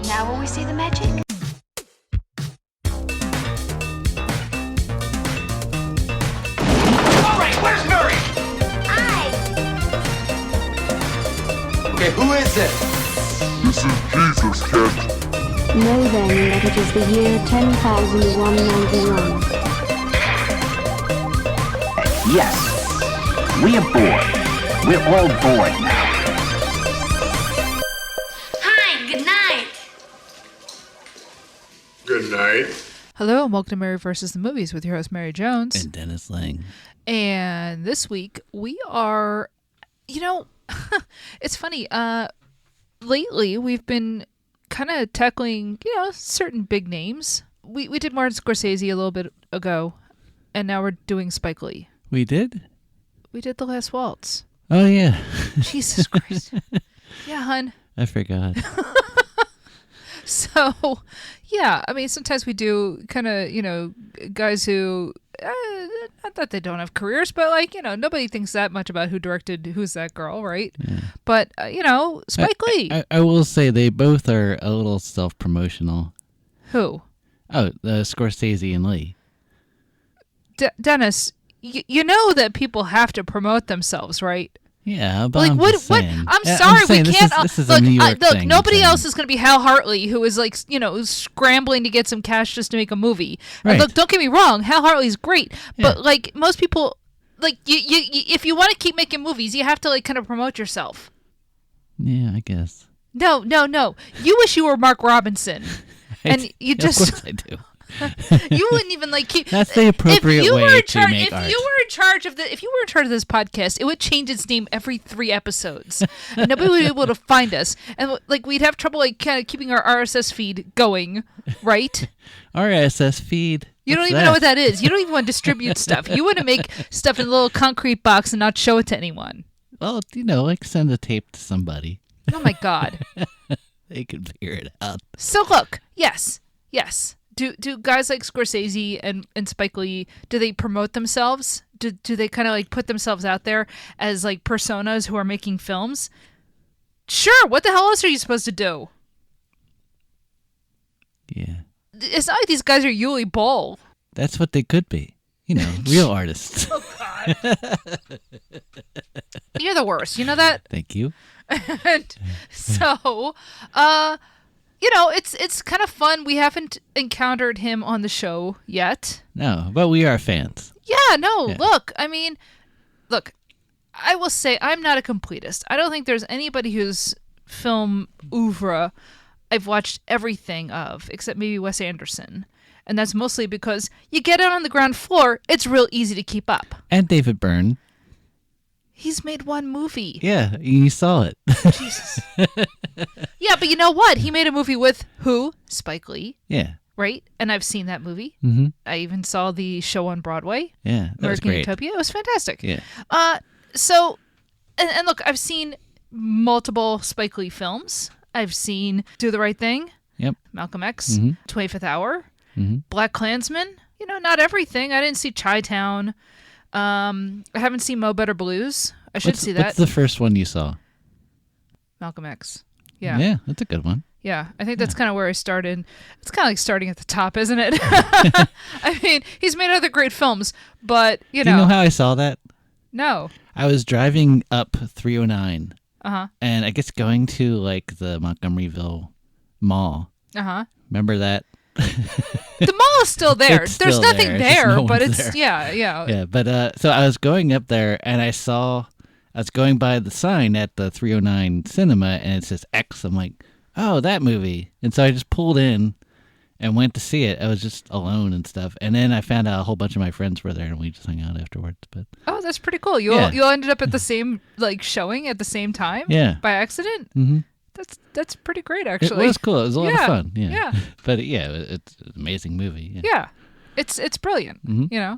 Now will we see the magic? All right, where's Murray? Okay, who is it? This is Jesus, kid. Know then that it is the year 10,191. Yes, we are bored. We're all bored now. Hi, good night. Good night. Hello and welcome to Mary vs. the Movies with your host Mary Jones. And Dennis Lang. And this week we are, it's funny, lately we've been kind of tackling, certain big names. We did Martin Scorsese a little bit ago, and now we're doing Spike Lee. We did? We did The Last Waltz. Oh, yeah. Jesus Christ. Yeah, hun. I forgot. So, yeah, I mean, sometimes we do kind of, guys who, not that they don't have careers, but nobody thinks that much about who directed Who's That Girl, right? Yeah. But, Spike Lee. I will say they both are a little self-promotional. Who? Oh, Scorsese and Lee. Dennis, you know that people have to promote themselves, right? Yeah, but I'm just saying. I'm sorry, we can't. This is a New York thing. Nobody else is going to be Hal Hartley, who is scrambling to get some cash just to make a movie. Right. And look, don't get me wrong, Hal Hartley's great, but most people, you if you want to keep making movies, you have to kind of promote yourself. Yeah, I guess. No. You wish you were Mark Robinson, and you just. Of course I do. You wouldn't even keep. That's the appropriate way to make art. If you were in charge of this podcast, it would change its name every 3 episodes, and nobody would be able to find us, and we'd have trouble kind of keeping our RSS feed going, right? RSS feed. You don't even know what that is. You don't even want to distribute stuff. You want to make stuff in a little concrete box and not show it to anyone. Well, send a tape to somebody. Oh my God. They can figure it out. So look, yes. Do guys like Scorsese and Spike Lee, do they promote themselves? Do they kind of put themselves out there as personas who are making films? Sure. What the hell else are you supposed to do? Yeah. It's not like these guys are Yuli Boll. That's what they could be. Real artists. Oh, God. You're the worst. You know that? Thank you. And so, it's kind of fun. We haven't encountered him on the show yet. No, but we are fans. Yeah, no, yeah. Look, I will say I'm not a completist. I don't think there's anybody whose film oeuvre I've watched everything of, except maybe Wes Anderson. And that's mostly because you get it on the ground floor, it's real easy to keep up. And David Byrne. He's made one movie. Yeah, you saw it. Jesus. Yeah, but you know what? He made a movie with who? Spike Lee. Yeah. Right? And I've seen that movie. Mm-hmm. I even saw the show on Broadway. Yeah, that was great. Utopia. It was fantastic. Yeah. So, and look, I've seen multiple Spike Lee films. I've seen Do the Right Thing. Yep. Malcolm X. Mm-hmm. 25th Hour. Mm-hmm. Black Klansman. Not everything. I didn't see Chi-Town. I haven't seen Mo Better Blues. I should see that. What's the first one you saw? Malcolm X. Yeah. Yeah, that's a good one. Yeah, I think that's kind of where I started. It's kind of like starting at the top, isn't it? I mean, he's made other great films, but, Do you know how I saw that? No. I was driving up 309. Uh-huh. And I guess going to, the Montgomeryville Mall. Uh-huh. Remember that? The mall is still there. There's nothing there, but it's there. Yeah. Yeah, but so I was going up there and I was going by the sign at the 309 cinema and it says X. I'm like, oh, that movie. And so I just pulled in and went to see it. I was just alone and stuff. And then I found out a whole bunch of my friends were there and we just hung out afterwards. But oh, that's pretty cool. You all ended up at the same showing at the same time? Yeah. By accident? Mm-hmm. That's pretty great, actually. It was cool. It was a lot of fun. Yeah. But it's an amazing movie. Yeah. It's brilliant. Mm-hmm.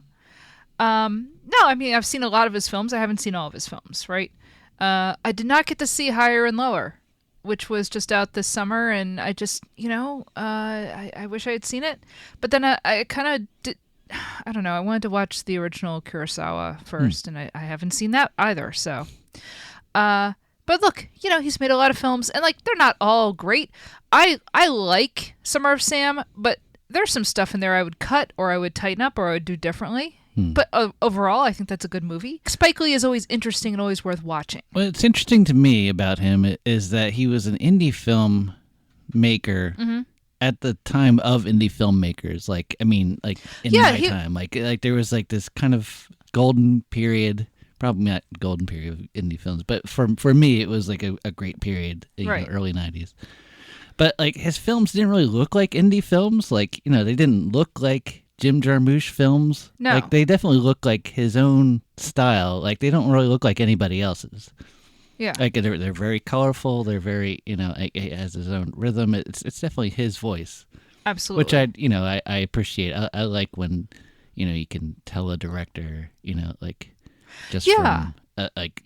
No, I mean, I've seen a lot of his films. I haven't seen all of his films, right? I did not get to see Higher and Lower, which was just out this summer, and I just, I wish I had seen it. But then I kind of did. I don't know. I wanted to watch the original Kurosawa first, and I haven't seen that either. So, but But look, he's made a lot of films, and like they're not all great. I like Summer of Sam, but there's some stuff in there I would cut, or I would tighten up, or I would do differently. But overall, I think that's a good movie. Spike Lee is always interesting and always worth watching. What's interesting to me about him is that he was an indie film maker at the time of indie filmmakers. Like, I mean, like in my time, like there was like this kind of golden period. Probably not golden period of indie films, but for me, it was like a great period, early 90s. But like his films didn't really look like indie films. Like, they didn't look like Jim Jarmusch films. No. Like they definitely look like his own style. Like they don't really look like anybody else's. Yeah. Like they're very colorful. They're very, he has his own rhythm. It's definitely his voice. Absolutely. Which I appreciate. I like when, you can tell a director, like just from like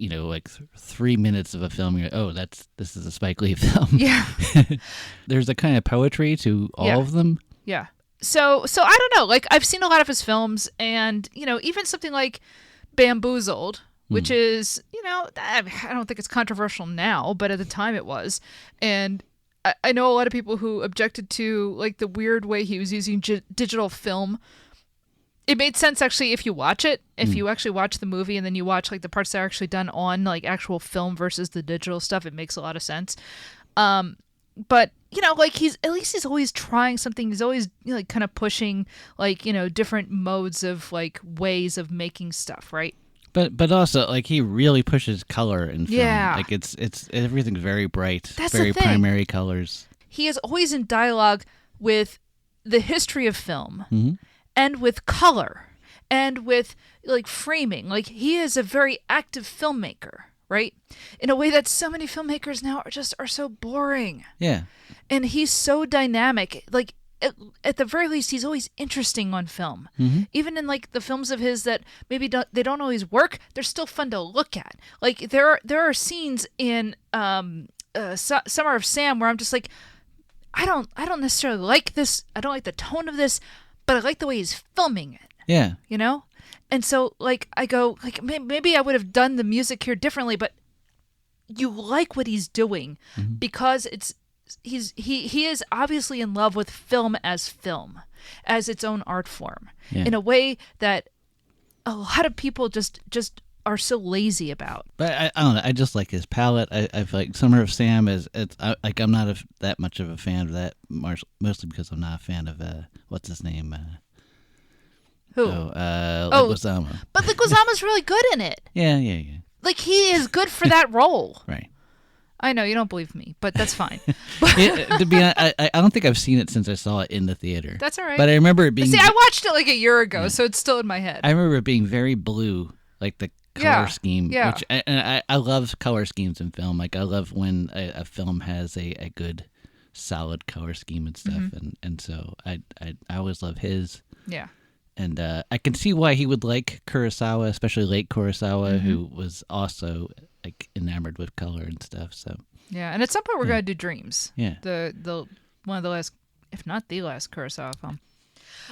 3 minutes of a film, you're like, oh, this is a Spike Lee film. Yeah. There's a kind of poetry to all of them. Yeah. So I don't know. Like I've seen a lot of his films, and even something like Bamboozled, which is I don't think it's controversial now, but at the time it was. And I know a lot of people who objected to like the weird way he was using digital film. It made sense actually if you watch it. If you actually watch the movie and then you watch like the parts that are actually done on like actual film versus the digital stuff, it makes a lot of sense. But like he's always trying something. He's always like kind of pushing like different modes of like ways of making stuff, right? But also like he really pushes color in film. Yeah. Like it's everything's very bright, That's very the thing. primary colors. He is always in dialogue with the history of film and with color and with like framing. Like he is a very active filmmaker, right? In a way that so many filmmakers now are so boring. Yeah. And he's so dynamic. Like at the very least, he's always interesting on film. Even in like the films of his that maybe they don't always work, they're still fun to look at. Like there are scenes in Summer of Sam where I'm just like, I don't necessarily like this. I don't like the tone of this, but I like the way he's filming it. Yeah. And so like I go like maybe I would have done the music here differently, but you like what he's doing because he is obviously in love with film as its own art form in a way that a lot of people just are so lazy about. But I don't know. I just like his palette. I feel like Summer of Sam I'm not that much of a fan of that, mostly because I'm not a fan of what's his name. Who? Leguizamo. But Leguizamo's really good in it. Yeah. Like he is good for that role. Right. I know you don't believe me, but that's fine. To be honest, I don't think I've seen it since I saw it in the theater. That's all right. But I remember it being. See, I watched it like a year ago, so it's still in my head. I remember it being very blue, like the color scheme. Yeah. Which I love color schemes in film. Like I love when a film has a good, solid color scheme and stuff. And so I always love his. Yeah. And I can see why he would like Kurosawa, especially late Kurosawa, who was also like enamored with color and stuff. So yeah, and at some point we're gonna do Dreams. Yeah, the one of the last, if not the last Kurosawa film.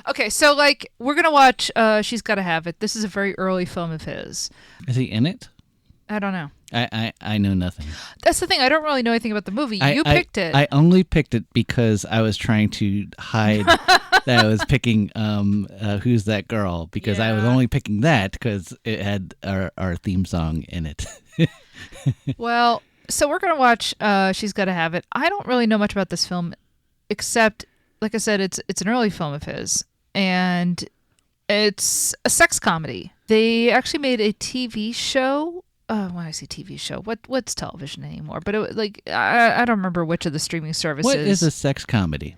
Okay, so like we're gonna watch She's Gotta Have It. This is a very early film of his. Is he in it? I don't know. I know nothing. That's the thing. I don't really know anything about the movie. You picked it. I only picked it because I was trying to hide that I was picking Who's That Girl, because I was only picking that because it had our theme song in it. Well, so we're going to watch She's Gotta Have It. I don't really know much about this film except, like I said, it's an early film of his, and it's a sex comedy. They actually made a TV show. When I say TV show, what's television anymore? But I don't remember which of the streaming services. What is a sex comedy?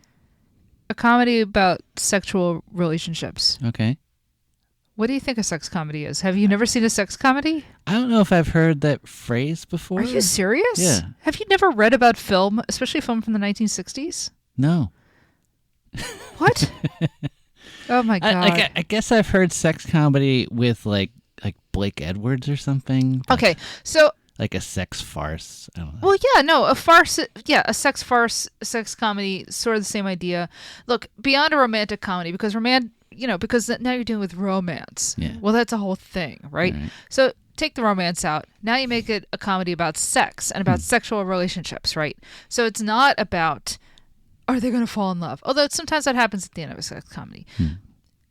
A comedy about sexual relationships. Okay. What do you think a sex comedy is? Have you never seen a sex comedy? I don't know if I've heard that phrase before. Are you serious? Yeah. Have you never read about film, especially film from the 1960s? No. What? Oh my God. I guess I've heard sex comedy with like Blake Edwards or something. Okay, so like a sex farce. I don't know. well, yeah, no, a farce, yeah, a sex farce, a sex comedy, sort of the same idea. Look, beyond a romantic comedy, because because now you're dealing with romance. Yeah. Well, that's a whole thing, right? Right. So take the romance out. Now you make it a comedy about sex and about sexual relationships, right? So it's not about, are they going to fall in love? Although sometimes that happens at the end of a sex comedy.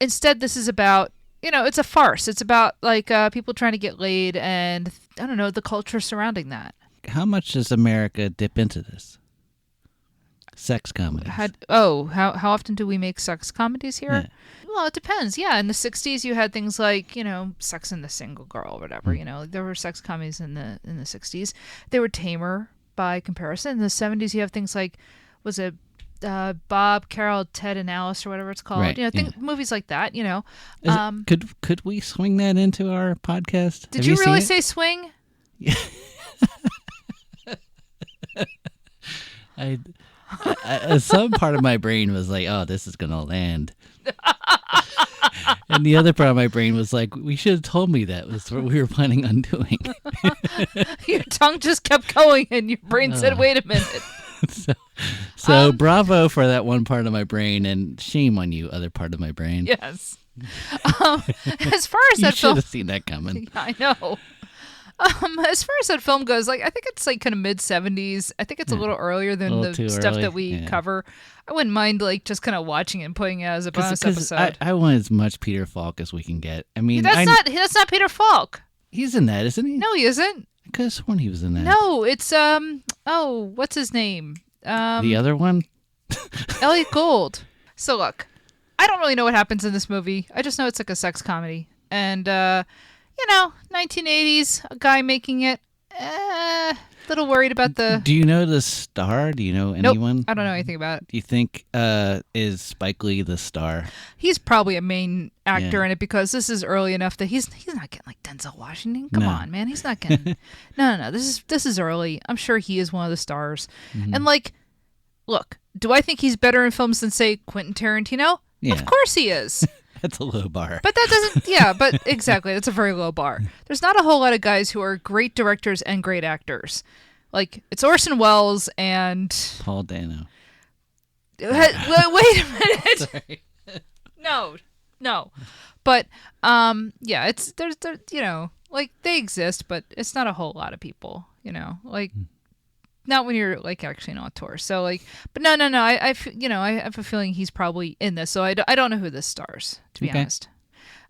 Instead, this is about, it's a farce. It's about like people trying to get laid and, I don't know, the culture surrounding that. How much does America dip into this? Sex comedies. How often do we make sex comedies here? Yeah. Well, it depends. Yeah, in the 60s you had things like, Sex and the Single Girl or whatever, there were sex comedies in the 60s. They were tamer by comparison. In the 70s you have things like, was it Bob, Carol, Ted and Alice or whatever it's called. Right, movies like that, Could we swing that into our podcast? Did you really say swing? Some part of my brain was like, oh, this is going to land. And the other part of my brain was like, we should have told me that was what we were planning on doing. Your tongue just kept going and your brain said, wait a minute. So bravo for that one part of my brain, and shame on you, other part of my brain. Yes. As far as you that should film, have seen that coming. Yeah, I know. As far as that film goes, I think it's like kind of mid 70s. I think it's a little earlier than the stuff that we cover. I wouldn't mind just kind of watching it and putting it as a bonus episode. I want as much Peter Falk as we can get. I mean, that's not Peter Falk. He's in that, isn't he? No, he isn't. I could have sworn he was in that. No, it's what's his name? The other one? Elliot Gould. So look, I don't really know what happens in this movie. I just know it's like a sex comedy. And 1980s, a guy making it. Little worried about the. Do you know the star? Do you know anyone? Nope, I don't know anything about it. Do you think is Spike Lee the star? He's probably a main actor in it because this is early enough that he's not getting like Denzel Washington. Come on, man, he's not getting. No. This is early. I'm sure he is one of the stars. And look, do I think he's better in films than say Quentin Tarantino? Yeah. Of course he is. That's a low bar. But that doesn't, yeah, but exactly. That's a very low bar. There's not a whole lot of guys who are great directors and great actors. Like, it's Orson Welles and... Paul Dano. Wait a minute. Sorry. No. But, there's they exist, but it's not a whole lot of people, not when you're actually on tour. So but no. I have a feeling he's probably in this. So I don't know who this stars, to be honest.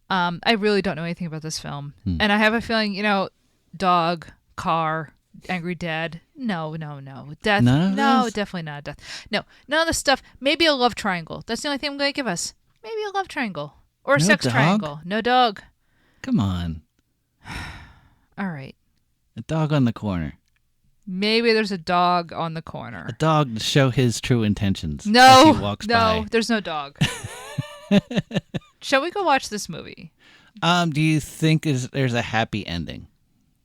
I really don't know anything about this film, and I have a feeling dog, car, angry dad. No, death. No, definitely not death. No, none of the stuff. Maybe a love triangle. That's the only thing I'm going to give us. Maybe a love triangle or a sex triangle. No dog. Come on. All right. A dog on the corner. Maybe there's a dog on the corner. A dog to show his true intentions. No, as he walks by. There's no dog. Shall we go watch this movie? Do you think there's a happy ending?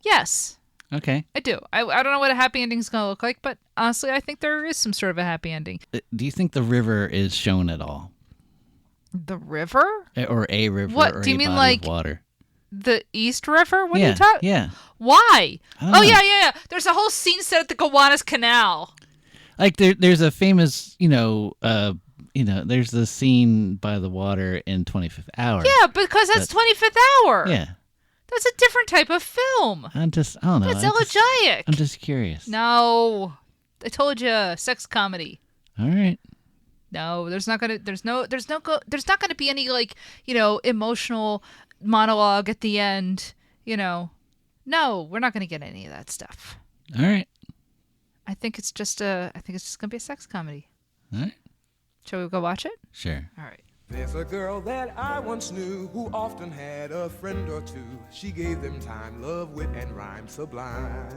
Yes. Okay. I do. I don't know what a happy ending is going to look like, but honestly, I think there is some sort of a happy ending. Do you think the river is shown at all? The river? Or a river? What? Or Do you a mean body like of water? the East River? What are you talking? Yeah. Why? I don't know. Yeah. There's a whole scene set at the Gowanus Canal. Like there's a famous, there's the scene by the water in 25th Hour. Yeah, because that's 25th Hour. Yeah. That's a different type of film. I don't know. It's elegiac. I'm just curious. No. I told you, sex comedy. All right. No, there's not gonna be any emotional monologue at the end. No, we're not gonna get any of that stuff. All right. I think it's just gonna be a sex comedy. All right. Shall we go watch it? Sure. All right. There's a girl that I once knew who often had a friend or two. She gave them time, love, wit, and rhyme sublime.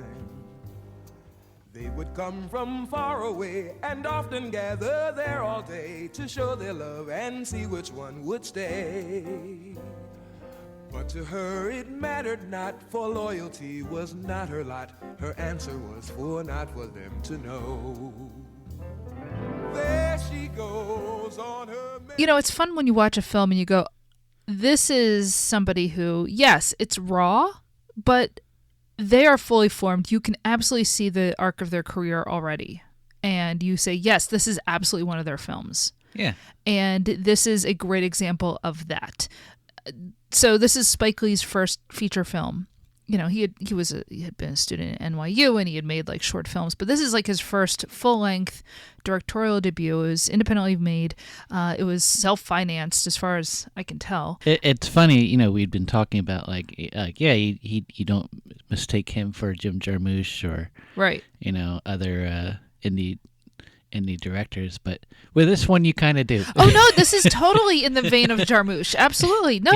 They would come from far away and often gather there all day to show their love and see which one would stay. But to her it mattered not, for loyalty was not her lot. Her answer was not for them to know. There she goes on her... It's fun when you watch a film and you go, this is somebody who, yes, it's raw, but they are fully formed. You can absolutely see the arc of their career already. And you say, yes, this is absolutely one of their films. Yeah. And this is a great example of that. So this is Spike Lee's first feature film. he had been a student at NYU, and he had made like short films, but this is like his first full-length directorial debut. It was independently made. It was self-financed, as far as I can tell. It's funny, we'd been talking about you don't mistake him for Jim Jarmusch or right, other indie directors, but with this one you kind of do. Oh no, this is totally in the vein of Jarmusch. Absolutely. No.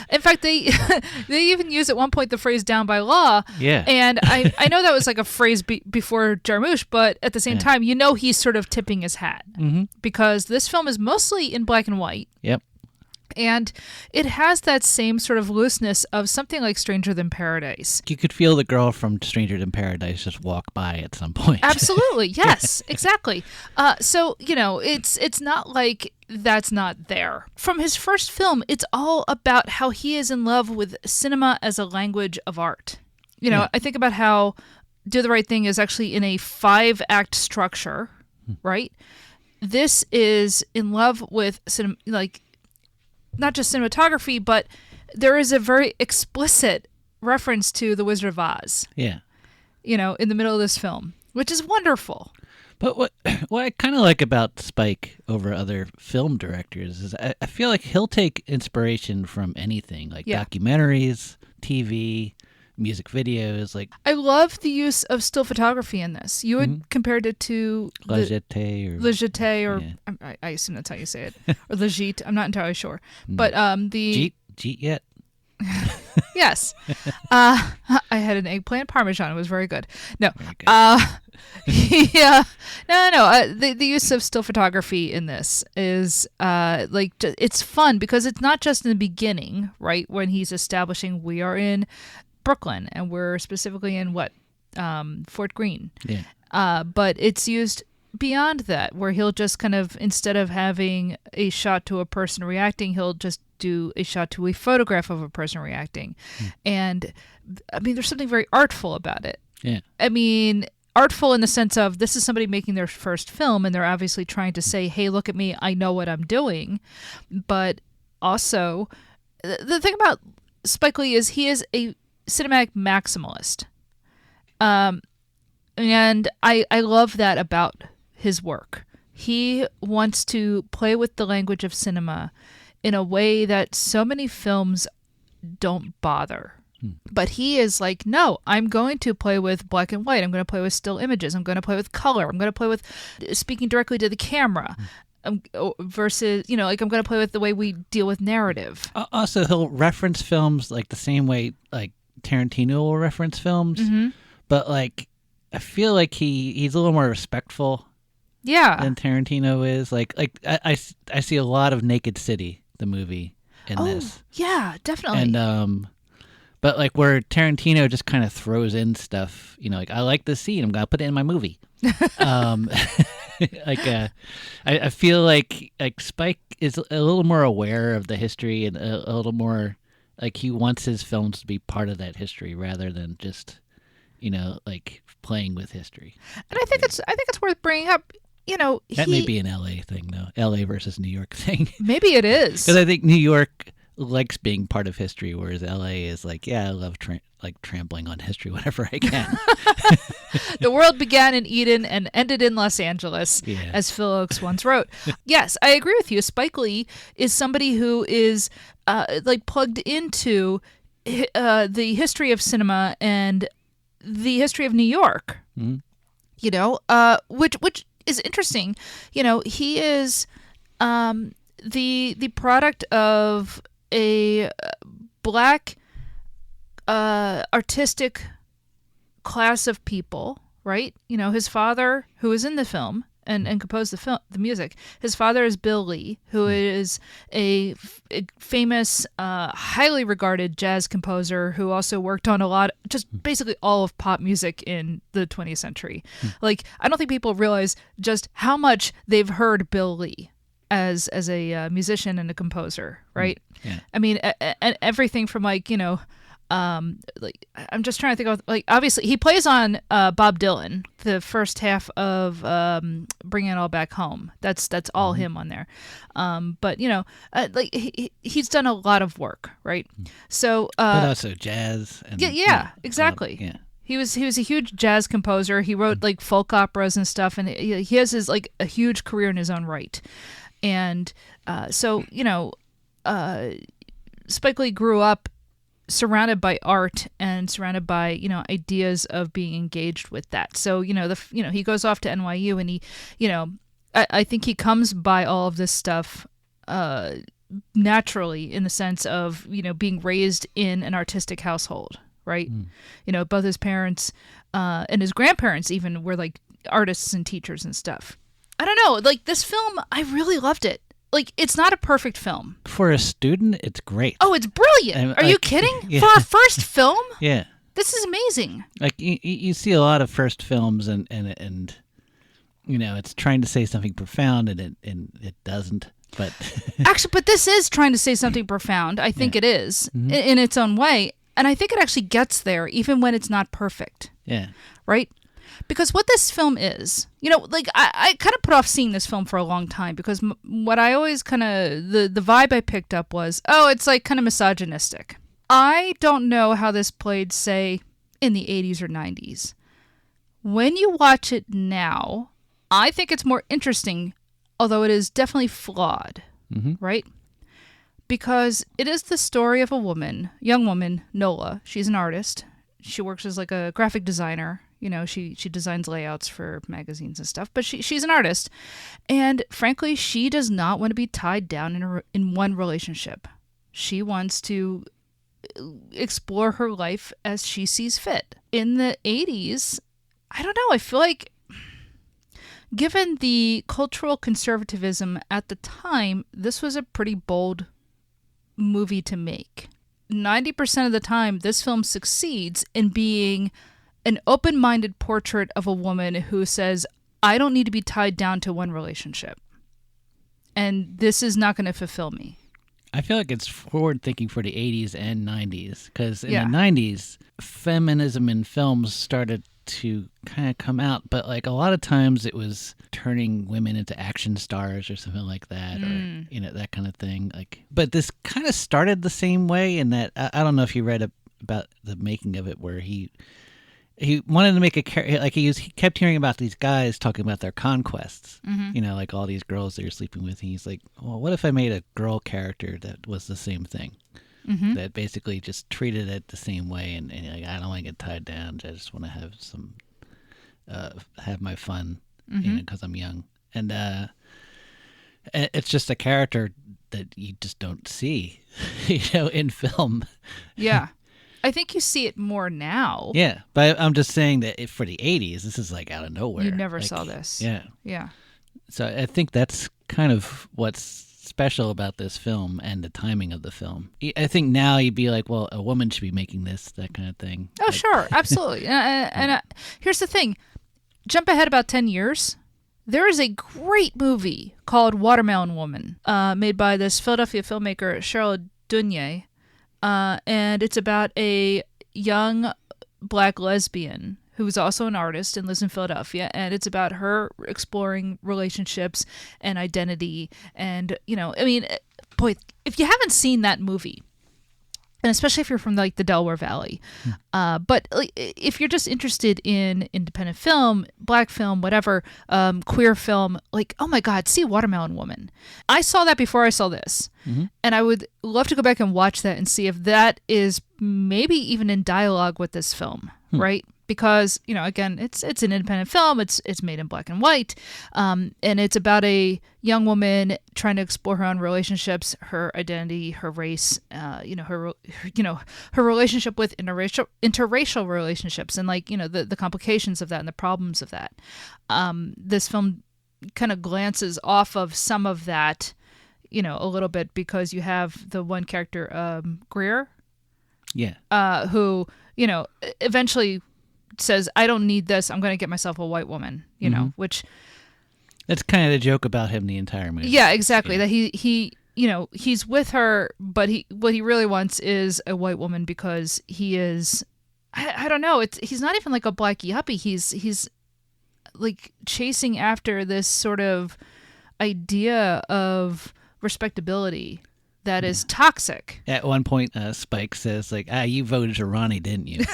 In fact, they even use at one point the phrase "down by law." Yeah. And I know that was like a phrase before Jarmusch, but at the same time, he's sort of tipping his hat because this film is mostly in black and white. Yep. And it has that same sort of looseness of something like Stranger Than Paradise. You could feel the girl from Stranger Than Paradise just walk by at some point. Absolutely. Yes, exactly. So, it's not like that's not there. From his first film, it's all about how he is in love with cinema as a language of art. I think about how Do the Right Thing is actually in a 5-act structure, right? This is in love with cinema, like, not just cinematography, but there is a very explicit reference to The Wizard of Oz. Yeah. In the middle of this film, which is wonderful. But what I kind of like about Spike over other film directors is I feel like he'll take inspiration from anything, like documentaries, TV, music videos. Like, I love the use of still photography in this. You had compared it to Le Jetée or I assume that's how you say it, or Le Gite. I'm not entirely sure, but the Gite yet? Yes. I had an eggplant parmesan. It was very good. No. Very good. Yeah. No. The use of still photography in this is it's fun because it's not just in the beginning, right, when he's establishing we are in Brooklyn and we're specifically in Fort Greene. Yeah. But it's used beyond that, where he'll just kind of, instead of having a shot to a person reacting, he'll just do a shot to a photograph of a person reacting. And I mean, there's something very artful about it. Yeah. I mean, artful in the sense of this is somebody making their first film and they're obviously trying to say, hey, look at me, I know what I'm doing. But also, the thing about Spike Lee is he is a cinematic maximalist. And I love that about his work. He wants to play with the language of cinema in a way that so many films don't bother. But he is like, no, I'm going to play with black and white. I'm going to play with still images. I'm going to play with color. I'm going to play with speaking directly to the camera. Versus, I'm going to play with the way we deal with narrative. Also, he'll reference films like the same way like Tarantino will reference films. But like, I feel like he's a little more respectful. Yeah. Than Tarantino is. Like I see a lot of Naked City, the movie, in this. Yeah, definitely. And but like where Tarantino just kind of throws in stuff, like I like this scene, I'm gonna put it in my movie. I feel like Spike is a little more aware of the history and a little more like he wants his films to be part of that history rather than just like playing with history. And I think it's worth bringing up. That may be an LA thing though, LA versus New York thing. Maybe it is, because I think New York likes being part of history, whereas LA is like, yeah, I love trampling on history whenever I can. The world began in Eden and ended in Los Angeles, as Phil Oakes once wrote. Yes, I agree with you. Spike Lee is somebody who is plugged into the history of cinema and the history of New York. Which is interesting. He is the product of a black artistic class of people, right? His father, who is in the film and composed the music, his father is Bill Lee, who is a famous, highly regarded jazz composer who also worked on basically all of pop music in the 20th century. Like, I don't think people realize just how much they've heard Bill Lee as a musician and a composer, right? Yeah. I mean, and everything from like I'm just trying to think of, like, obviously he plays on Bob Dylan, the first half of Bringing It All Back Home. That's all him on there. But like he's done a lot of work, right? So but also jazz. And, yeah, exactly. Yeah. He was a huge jazz composer. He wrote like folk operas and stuff, and he has his like a huge career in his own right. And so Spike Lee grew up surrounded by art and surrounded by ideas of being engaged with that. So he goes off to NYU and he I think he comes by all of this stuff naturally, in the sense of being raised in an artistic household, right? Both his parents and his grandparents even were like artists and teachers and stuff. I don't know, like this film, I really loved it. Like, it's not a perfect film. For a student, it's great. Oh, it's brilliant. Are you kidding? Yeah. For a first film? Yeah. This is amazing. Like, you see a lot of first films and it's trying to say something profound and it doesn't. But actually, but this is trying to say something profound. I think it is in its own way. And I think it actually gets there even when it's not perfect. Yeah. Right? Because what this film is, like I kind of put off seeing this film for a long time because what I always kind of, the vibe I picked up was, it's like kind of misogynistic. I don't know how this played, say, in the 80s or 90s. When you watch it now, I think it's more interesting, although it is definitely flawed, right? Because it is the story of a woman, young woman, Nola. She's an artist. She works as like a graphic designer. She designs layouts for magazines and stuff, but she's an artist. And frankly, she does not want to be tied down in one relationship. She wants to explore her life as she sees fit. In the 80s, I don't know, I feel like given the cultural conservatism at the time, this was a pretty bold movie to make. 90% of the time, this film succeeds in being an open-minded portrait of a woman who says, I don't need to be tied down to one relationship. And this is not going to fulfill me. I feel like it's forward-thinking for the 80s and 90s. Because in the 90s, feminism in films started to kind of come out. But like a lot of times it was turning women into action stars or something like that. Or, that kind of thing. But this kind of started the same way in that, I don't know if you read about the making of it, where he wanted to make a character, like he kept hearing about these guys talking about their conquests, like all these girls they were sleeping with. And he's like, well, what if I made a girl character that was the same thing, that basically just treated it the same way, and like, I don't want to get tied down. I just want to have some, have my fun, because I'm young, and it's just a character that you just don't see, in film. Yeah. I think you see it more now. Yeah, but I'm just saying that for the 80s, this is like out of nowhere. You never saw this. Yeah. Yeah. So I think that's kind of what's special about this film and the timing of the film. I think now you'd be like, well, a woman should be making this, that kind of thing. Oh, sure. Absolutely. And here's the thing. Jump ahead about 10 years. There is a great movie called Watermelon Woman, made by this Philadelphia filmmaker, Cheryl Dunye. And it's about a young black lesbian who's also an artist and lives in Philadelphia. And it's about her exploring relationships and identity. And, boy, if you haven't seen that movie, and especially if you're from like the Delaware Valley, but like, if you're just interested in independent film, black film, whatever, queer film, like, oh my God, see Watermelon Woman. I saw that before I saw this, and I would love to go back and watch that and see if that is maybe even in dialogue with this film, right? Because, again, it's an independent film. It's made in black and white. And it's about a young woman trying to explore her own relationships, her identity, her race, her relationship with interracial relationships, and the complications of that and the problems of that. This film kind of glances off of some of that, a little bit, because you have the one character, Greer. Yeah. Who, eventually says, I don't need this, I'm going to get myself a white woman, which... That's kind of the joke about him the entire movie. Yeah, exactly. Yeah. That he's with her, but what he really wants is a white woman because he is, I don't know, he's not even like a black yuppie. He's like chasing after this sort of idea of respectability that is toxic. At one point, Spike says, like, you voted for Ronnie, didn't you?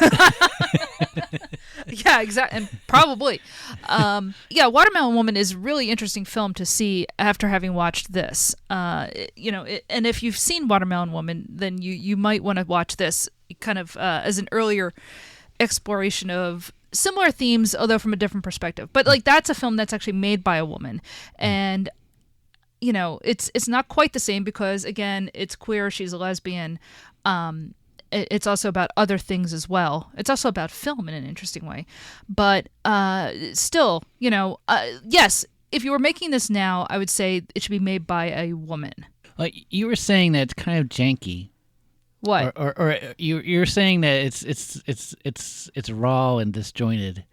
Yeah, exactly. And probably. Watermelon Woman is a really interesting film to see after having watched this. And if you've seen Watermelon Woman, then you might want to watch this kind of as an earlier exploration of similar themes, although from a different perspective. But like that's a film that's actually made by a woman. And it's not quite the same because, again, it's queer. She's a lesbian. It's also about other things as well. It's also about film in an interesting way. But still, yes, if you were making this now, I would say it should be made by a woman. Like you were saying that it's kind of janky. What? Or you're saying that it's raw and disjointed.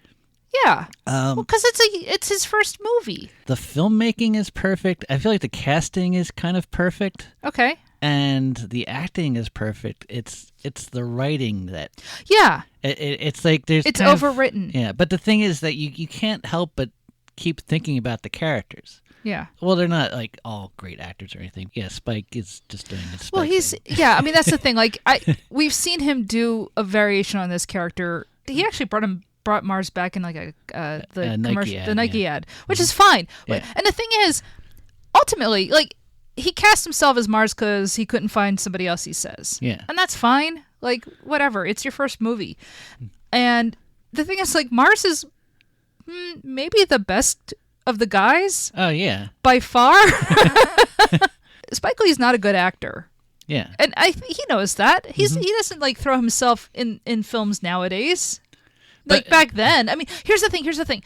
Yeah, because it's his first movie. The filmmaking is perfect. I feel like the casting is kind of perfect. Okay. And the acting is perfect. It's the writing that. Yeah. It's like there's. It's overwritten. Yeah, but the thing is that you can't help but keep thinking about the characters. Yeah. Well, they're not like all great actors or anything. Yeah, Spike is just doing his Spike thing. Yeah. I mean, that's the thing. Like, we've seen him do a variation on this character. He actually brought Mars back in like the commercial, the Nike ad, which is fine. Yeah. And the thing is, ultimately, like he cast himself as Mars because he couldn't find somebody else. He says, yeah, and that's fine. Like whatever, it's your first movie. And the thing is, like Mars is maybe the best of the guys. Oh yeah, by far. Spike Lee's not a good actor. Yeah, and he knows that. He doesn't like throw himself in films nowadays. Like back then, I mean, here's the thing.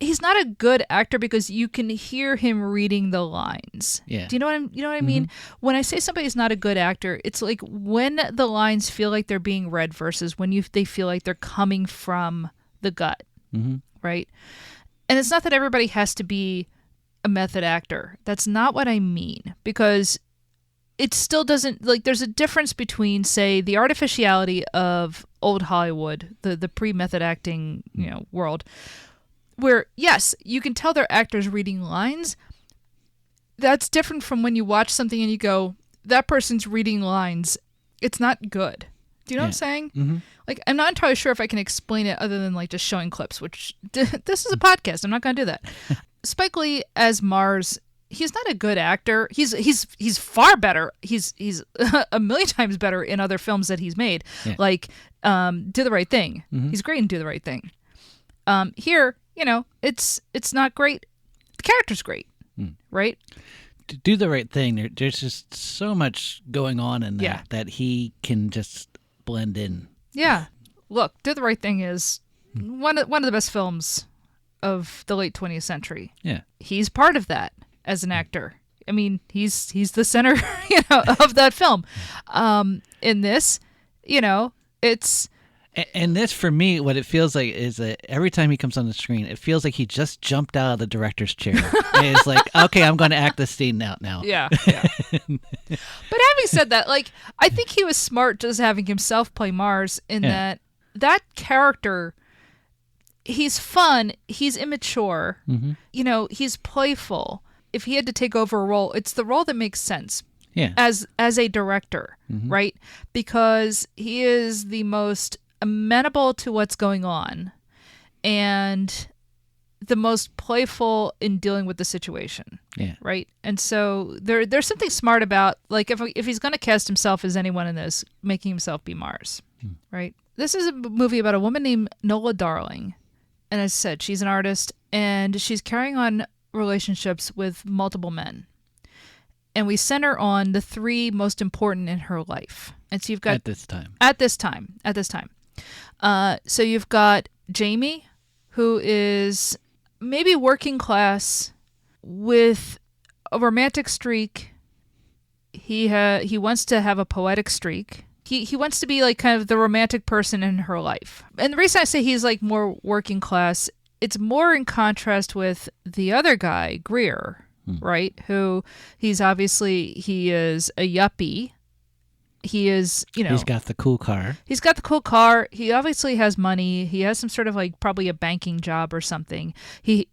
He's not a good actor because you can hear him reading the lines. Yeah. Do you know what I mean? When I say somebody's not a good actor, it's like when the lines feel like they're being read versus when they feel like they're coming from the gut, right? And it's not that everybody has to be a method actor. That's not what I mean, because it still doesn't, like, there's a difference between, say, the artificiality of old Hollywood, the pre-method acting, world, where, yes, you can tell they're actors reading lines. That's different from when you watch something and you go, that person's reading lines. It's not good. Do you know what I'm saying? Mm-hmm. Like, I'm not entirely sure if I can explain it other than, like, just showing clips, which, this is a podcast. I'm not going to do that. Spike Lee as Mars, he's not a good actor. He's far better. He's a million times better in other films that he's made. Yeah. Like Do the Right Thing. He's great in Do the Right Thing. Here, it's not great. The character's great, right? Do the Right Thing. There's just so much going on in that that he can just blend in. Yeah. Look, Do the Right Thing is one of the best films of the late 20th century. Yeah. He's part of that. As an actor, I mean, he's the center, of that film. In this, it's. And this, for me, what it feels like is that every time he comes on the screen, it feels like he just jumped out of the director's chair. And it's like, okay, I'm going to act this scene out now. Yeah. But having said that, like, I think he was smart just having himself play Mars in that character. He's fun. He's immature. He's playful. If he had to take over a role, it's the role that makes sense as a director, right? Because he is the most amenable to what's going on and the most playful in dealing with the situation, right? And so there's something smart about, like, if he's going to cast himself as anyone in this, making himself be Mars, right? This is a movie about a woman named Nola Darling. And as I said, she's an artist and she's carrying on relationships with multiple men, and we center on the three most important in her life. And so you've got at this time. So you've got Jamie, who is maybe working class with a romantic streak. He wants to have a poetic streak. He wants to be like kind of the romantic person in her life. And the reason I say he's like more working class, it's more in contrast with the other guy, Greer, right? Who he is a yuppie. He is, He's got the cool car. He's got the cool car. He obviously has money. He has some sort of like probably a banking job or something. It's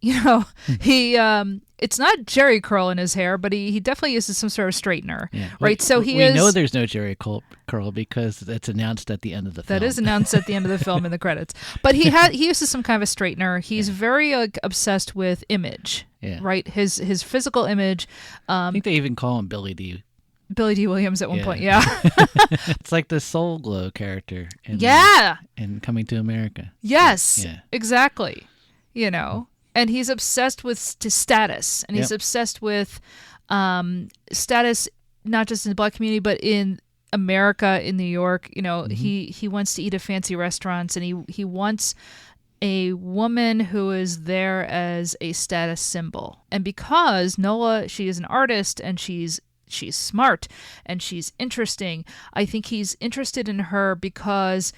not Jerry curl in his hair, but he definitely uses some sort of straightener, right? So we know there's no Jerry curl because that's announced at the end of the film. That is announced at the end of the film in the credits. But he uses some kind of a straightener. He's very obsessed with image, right? His physical image. I think they even call him Billy D. Williams at one point, yeah. It's like the Soul Glow character in Coming to America. Yes, exactly. And he's obsessed with status, and he's obsessed with status, not just in the Black community, but in America, in New York. He wants to eat at fancy restaurants, and he wants a woman who is there as a status symbol. And because Nola, she is an artist, and she's smart and she's interesting, I think he's interested in her because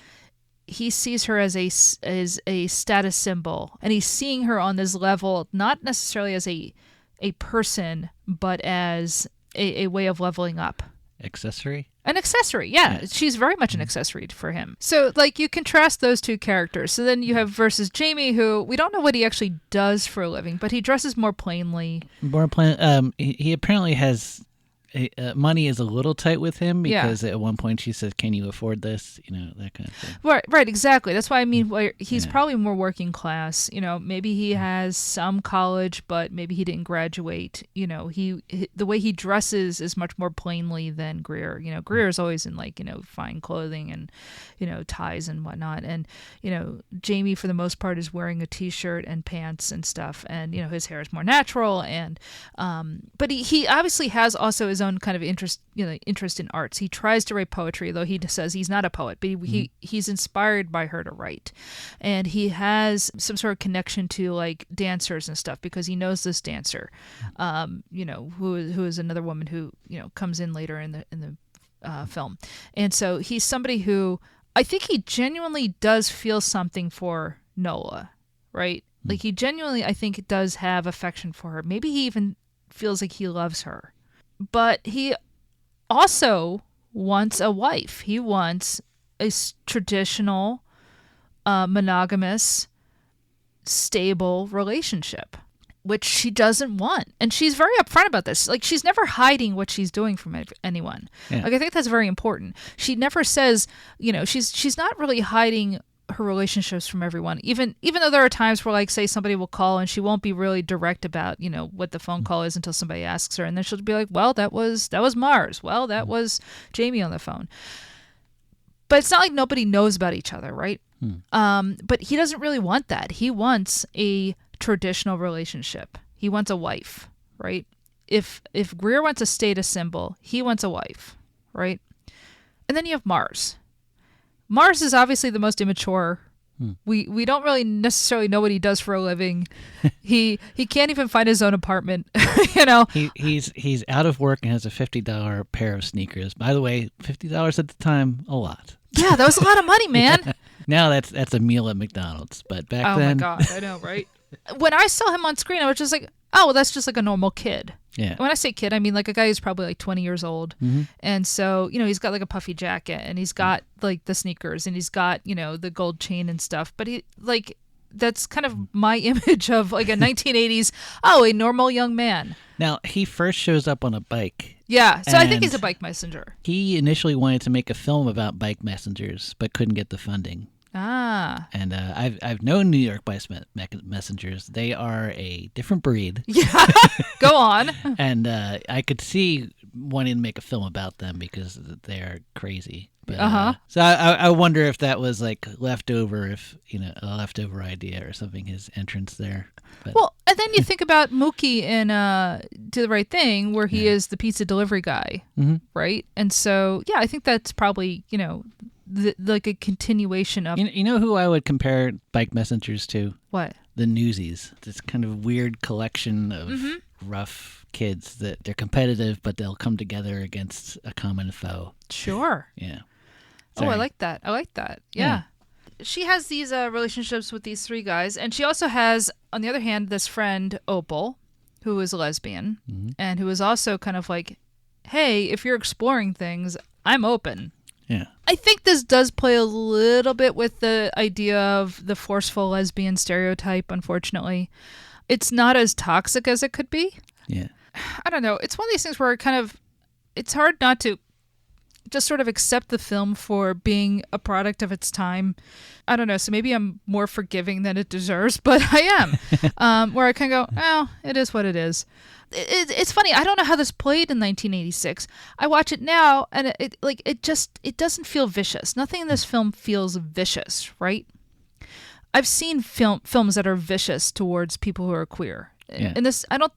he sees her as a status symbol, and he's seeing her on this level, not necessarily as a person, but as a way of leveling up. Accessory? An accessory, yeah. She's very much an accessory for him. So, like, you contrast those two characters. So then you have versus Jamie, who we don't know what he actually does for a living, but he dresses more plainly. He apparently has... money is a little tight with him because at one point she says, "Can you afford this?" That kind of thing. Right, exactly. That's why I mean, he's probably more working class. Maybe he has some college, but maybe he didn't graduate. The way he dresses is much more plainly than Greer. Greer is always in fine clothing and ties and whatnot. And Jamie for the most part is wearing a t-shirt and pants and stuff. And his hair is more natural. And but he obviously has also his own kind of interest in arts. He tries to write poetry, though he says he's not a poet, but he's inspired by her to write. And he has some sort of connection to like dancers and stuff because he knows this dancer, who is another woman who comes in later in the film. And so he's somebody who I think he genuinely does feel something for Nola, right? Like he genuinely, I think, does have affection for her. Maybe he even feels like he loves her. But he also wants a wife. He wants a traditional, monogamous, stable relationship, which she doesn't want. And she's very upfront about this. Like, she's never hiding what she's doing from anyone. Yeah. Like, I think that's very important. She never says, she's not really hiding her relationships from everyone, even though there are times where, like, say somebody will call and she won't be really direct about what the phone call is until somebody asks her, and then she'll be like, well, that was Mars, well, that was Jamie on the phone. But it's not like nobody knows about each other, right? But he doesn't really want that. He wants a traditional relationship. He wants a wife, right? If Greer wants a status symbol, he wants a wife, right? And then you have Mars. Mars is obviously the most immature. We don't really necessarily know what he does for a living. He can't even find his own apartment. He's out of work and has a $50 pair of sneakers. By the way, $50 at the time, a lot. Yeah, that was a lot of money, man. Now that's a meal at McDonald's, but back then, oh my god, I know, right? When I saw him on screen, I was just like, oh, well, that's just like a normal kid. Yeah. When I say kid, I mean like a guy who's probably like 20 years old. Mm-hmm. And so, he's got like a puffy jacket and he's got like the sneakers and he's got, the gold chain and stuff. But he like, that's kind of my image of like a 1980s, a normal young man. Now, he first shows up on a bike. Yeah, so I think he's a bike messenger. He initially wanted to make a film about bike messengers, but couldn't get the funding. Ah. And I've known New York bike messengers. They are a different breed. Yeah, go on. And I could see wanting to make a film about them because they're crazy. But, so I wonder if that was like leftover, a leftover idea or something, his entrance there. But, well, and then you think about Mookie in Do the Right Thing, where he is the pizza delivery guy, right? And so, yeah, I think that's probably, like a continuation of... You know who I would compare bike messengers to? What? The Newsies. This kind of weird collection of rough kids that they're competitive, but they'll come together against a common foe. Sure. Yeah. Sorry. Oh, I like that. Yeah. She has these relationships with these three guys, and she also has, on the other hand, this friend, Opal, who was a lesbian and who was also kind of like, hey, if you're exploring things, I'm open. Yeah. I think this does play a little bit with the idea of the forceful lesbian stereotype, unfortunately. It's not as toxic as it could be. Yeah. I don't know. It's one of these things where it's hard not to just sort of accept the film for being a product of its time. I don't know. So maybe I'm more forgiving than it deserves, but I am. Where I kind of go, oh, it is what it is. It's funny. I don't know how this played in 1986. I watch it now, and it doesn't feel vicious. Nothing in this film feels vicious, right? I've seen films that are vicious towards people who are queer, and this I don't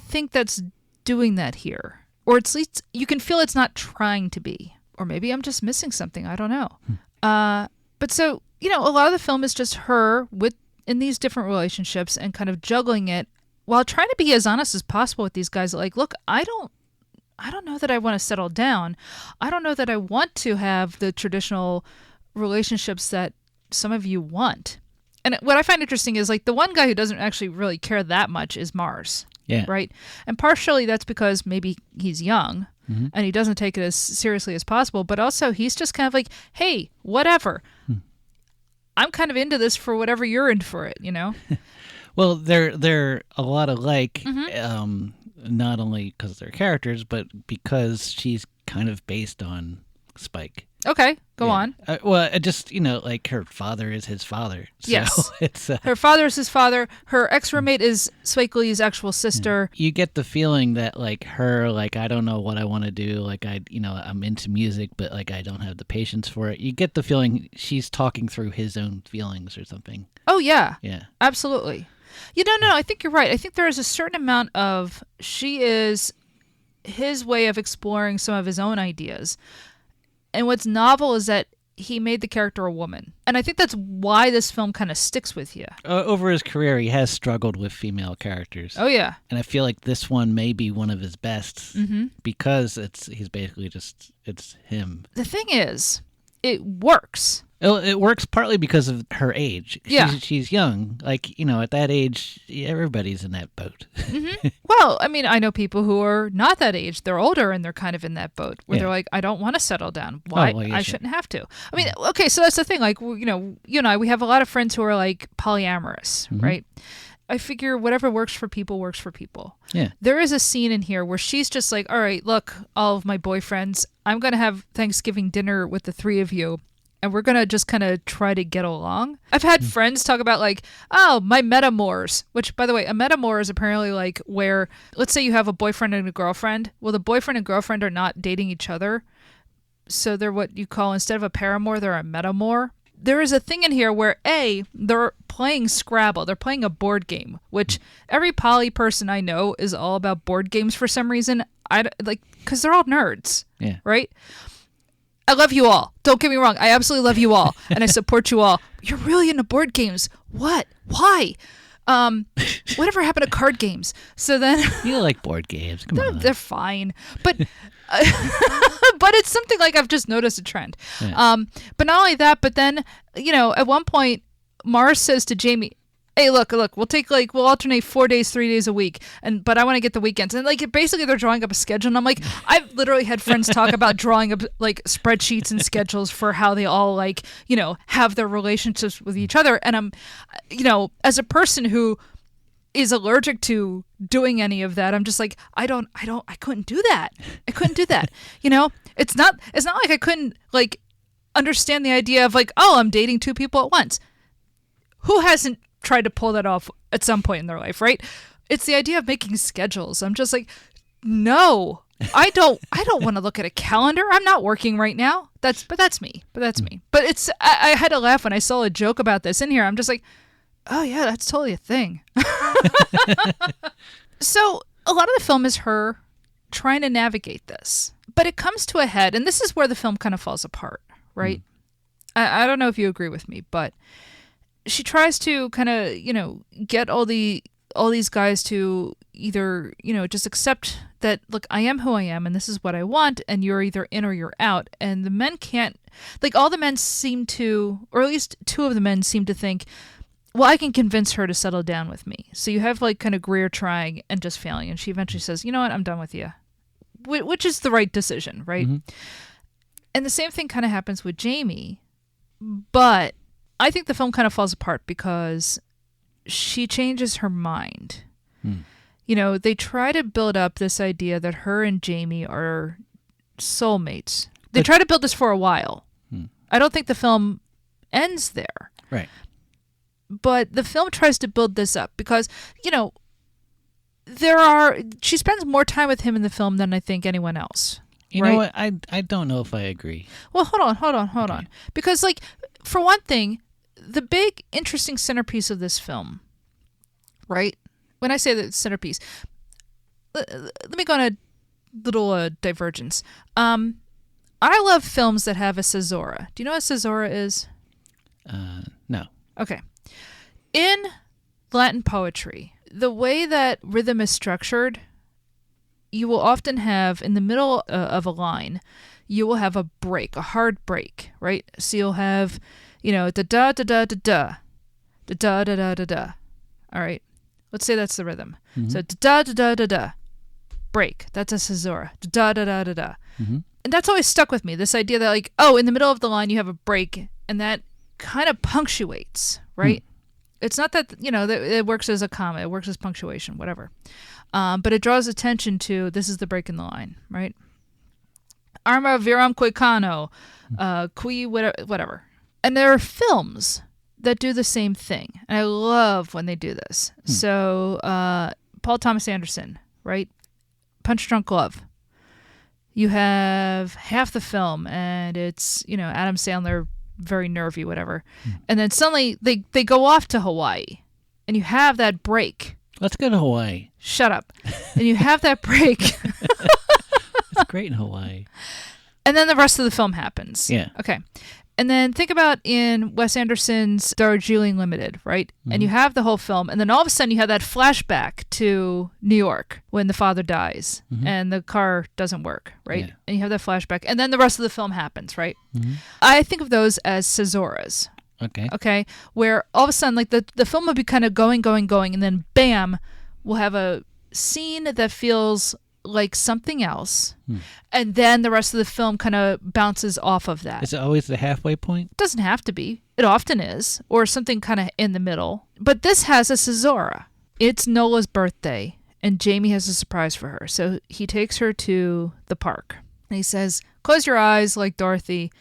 think that's doing that here, or at least you can feel it's not trying to be. Or maybe I'm just missing something. I don't know. But so a lot of the film is just her in these different relationships and kind of juggling it, while trying to be as honest as possible with these guys. Like, look, I don't know that I want to settle down. I don't know that I want to have the traditional relationships that some of you want. And what I find interesting is, like, the one guy who doesn't actually really care that much is Mars. Yeah. Right? And partially that's because maybe he's young and he doesn't take it as seriously as possible. But also he's just kind of like, hey, whatever. I'm kind of into this for whatever you're into for it, Well, they're a lot alike, not only because they're characters, but because she's kind of based on Spike. Okay, go on. Just, like her father is his father. So yes. It's, her father is his father. Her ex-roommate is Spike Lee's actual sister. You get the feeling that, like, her, like, I don't know what I want to do. Like, I'm into music, but, like, I don't have the patience for it. You get the feeling she's talking through his own feelings or something. Oh, yeah. Yeah. Absolutely. No, I think you're right. I think there is a certain amount of she is his way of exploring some of his own ideas. And what's novel is that he made the character a woman. And I think that's why this film kind of sticks with you. Over his career, he has struggled with female characters. Oh, yeah. And I feel like this one may be one of his best because he's basically it's him. The thing is, it works. It works partly because of her age. She's young. Like, at that age, everybody's in that boat. Well, I mean, I know people who are not that age. They're older and they're kind of in that boat where they're like, I don't want to settle down. Why? I shouldn't have to. I mean, okay, so that's the thing. Like, you and I, we have a lot of friends who are like polyamorous, right? I figure whatever works for people works for people. Yeah. There is a scene in here where she's just like, all right, look, all of my boyfriends, I'm going to have Thanksgiving dinner with the three of you. And we're going to just kind of try to get along. I've had friends talk about like, oh, my metamors, which, by the way, a metamor is apparently like where, let's say you have a boyfriend and a girlfriend. Well, the boyfriend and girlfriend are not dating each other. So they're what you call, instead of a paramour, they're a metamor. There is a thing in here where, they're playing Scrabble. They're playing a board game, which every poly person I know is all about board games for some reason. Because they're all nerds, right? I love you all. Don't get me wrong. I absolutely love you all. And I support you all. You're really into board games. What? Why? Whatever happened to card games? So then... You like board games. Come on. They're fine. But but it's something like I've just noticed a trend. Yeah. But not only that, but then, at one point, Mars says to Jamie... Hey, look, we'll alternate 4 days, 3 days a week, but I want to get the weekends. And like, basically they're drawing up a schedule. And I'm like, I've literally had friends talk about drawing up like spreadsheets and schedules for how they all like, have their relationships with each other. And I'm, as a person who is allergic to doing any of that, I'm just like, I couldn't do that. I couldn't do that. It's not like I couldn't like understand the idea of like, oh, I'm dating two people at once. Who hasn't tried to pull that off at some point in their life, right? It's the idea of making schedules. I'm just like, no, I don't want to look at a calendar. I'm not working right now. That's me. But it's, I had to laugh when I saw a joke about this in here. I'm just like, oh yeah, that's totally a thing. So a lot of the film is her trying to navigate this, but it comes to a head, and this is where the film kind of falls apart, right? I don't know if you agree with me, but she tries to kind of, get all these guys to either, just accept that, look, I am who I am and this is what I want, and you're either in or you're out. And the men can't, like, all the men seem to, or at least two of the men seem to think, well, I can convince her to settle down with me. So you have like kind of Greer trying and just failing. And she eventually says, you know what, I'm done with you. Which is the right decision, right? And the same thing kind of happens with Jamie. But I think the film kind of falls apart because she changes her mind. You know, they try to build up this idea that her and Jamie are soulmates. They try to build this for a while. I don't think the film ends there. Right. But the film tries to build this up because, you know, she spends more time with him in the film than I think anyone else. You know what? I don't know if I agree. Well, hold on. Because, like, for one thing, the big, interesting centerpiece of this film, right? When I say the centerpiece, let me go on a little divergence. I love films that have a caesura. Do you know what a caesura is? No. Okay. In Latin poetry, the way that rhythm is structured, you will often have, in the middle of a line, you will have a break, a hard break, right? So you'll have, you know, da-da-da-da-da-da, da-da-da-da-da-da. All right? Let's say that's the rhythm. So da-da-da-da-da, break. That's a caesura. Da-da-da-da-da. And that's always stuck with me, this idea that, like, oh, in the middle of the line you have a break, and that kind of punctuates, right? It's not that, you know, that it works as a comma, it works as punctuation, whatever. But it draws attention to, this is the break in the line, right? Arma viram que cano, qui whatever. And there are films that do the same thing. And I love when they do this. So, Paul Thomas Anderson, right? Punch Drunk Love. You have half the film, and it's, you know, Adam Sandler, very nervy, whatever. And then suddenly they go off to Hawaii, and you have that break. Let's go to Hawaii. Shut up. And you have that break. It's great in Hawaii. And then the rest of the film happens. Yeah. Okay. And then think about in Wes Anderson's Darjeeling Limited, right? And you have the whole film, and then all of a sudden you have that flashback to New York when the father dies and the car doesn't work, right? Yeah. And you have that flashback, and then the rest of the film happens, right? I think of those as caesuras. Okay. Where all of a sudden, like, the film will be kind of going, and then bam, we'll have a scene that feels like something else, and then the rest of the film kind of bounces off of that. Is it always the halfway point? It doesn't have to be. It often is, or something kind of in the middle. But this has a caesura. It's Nola's birthday, and Jamie has a surprise for her. So he takes her to the park, and he says, close your eyes like Dorothy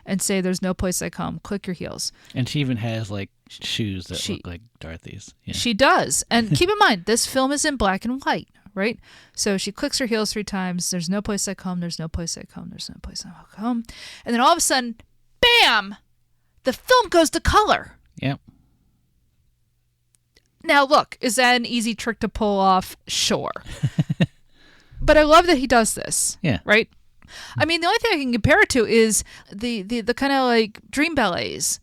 and say, there's no place like home. Click your heels. And she even has, like, shoes that look like Dorothy's. Yeah. She does. And keep in mind, this film is in black and white, right? So she clicks her heels 3 times. There's no place like home. There's no place like home. There's no place like home. And then all of a sudden, bam, the film goes to color. Yep. Now, look, is that an easy trick to pull off? Sure. But I love that he does this. Yeah. Right? I mean, the only thing I can compare it to is the kind of like dream ballets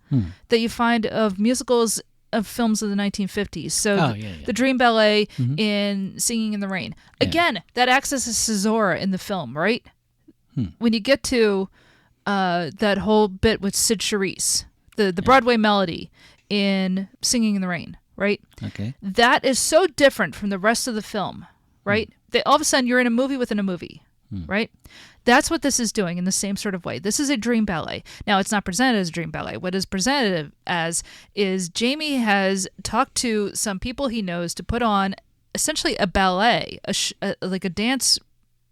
that you find of musicals of films of the 1950s. So the dream ballet in Singing in the Rain. Again, that acts as a caesura in the film, right? When you get to that whole bit with Sid Charisse, the Broadway melody in Singing in the Rain, right? Okay. That is so different from the rest of the film, right? All of a sudden, you're in a movie within a movie, right? That's what this is doing in the same sort of way. This is a dream ballet. Now, it's not presented as a dream ballet. What is presented as is Jamie has talked to some people he knows to put on essentially a ballet, like a dance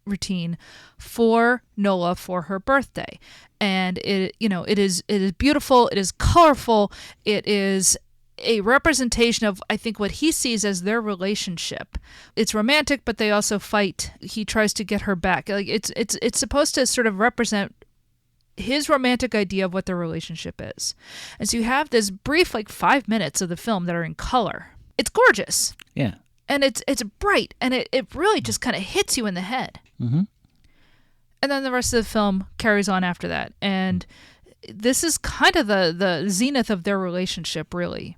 routine for Nola for her birthday. And it is beautiful. It is colorful. It is a representation of, I think, what he sees as their relationship. It's romantic, but they also fight. He tries to get her back. Like it's supposed to sort of represent his romantic idea of what their relationship is. And so you have this brief, like, 5 minutes of the film that are in color. It's gorgeous. Yeah. And it's bright, and it really just kind of hits you in the head. Mm-hmm. And then the rest of the film carries on after that. And this is kind of the zenith of their relationship, really.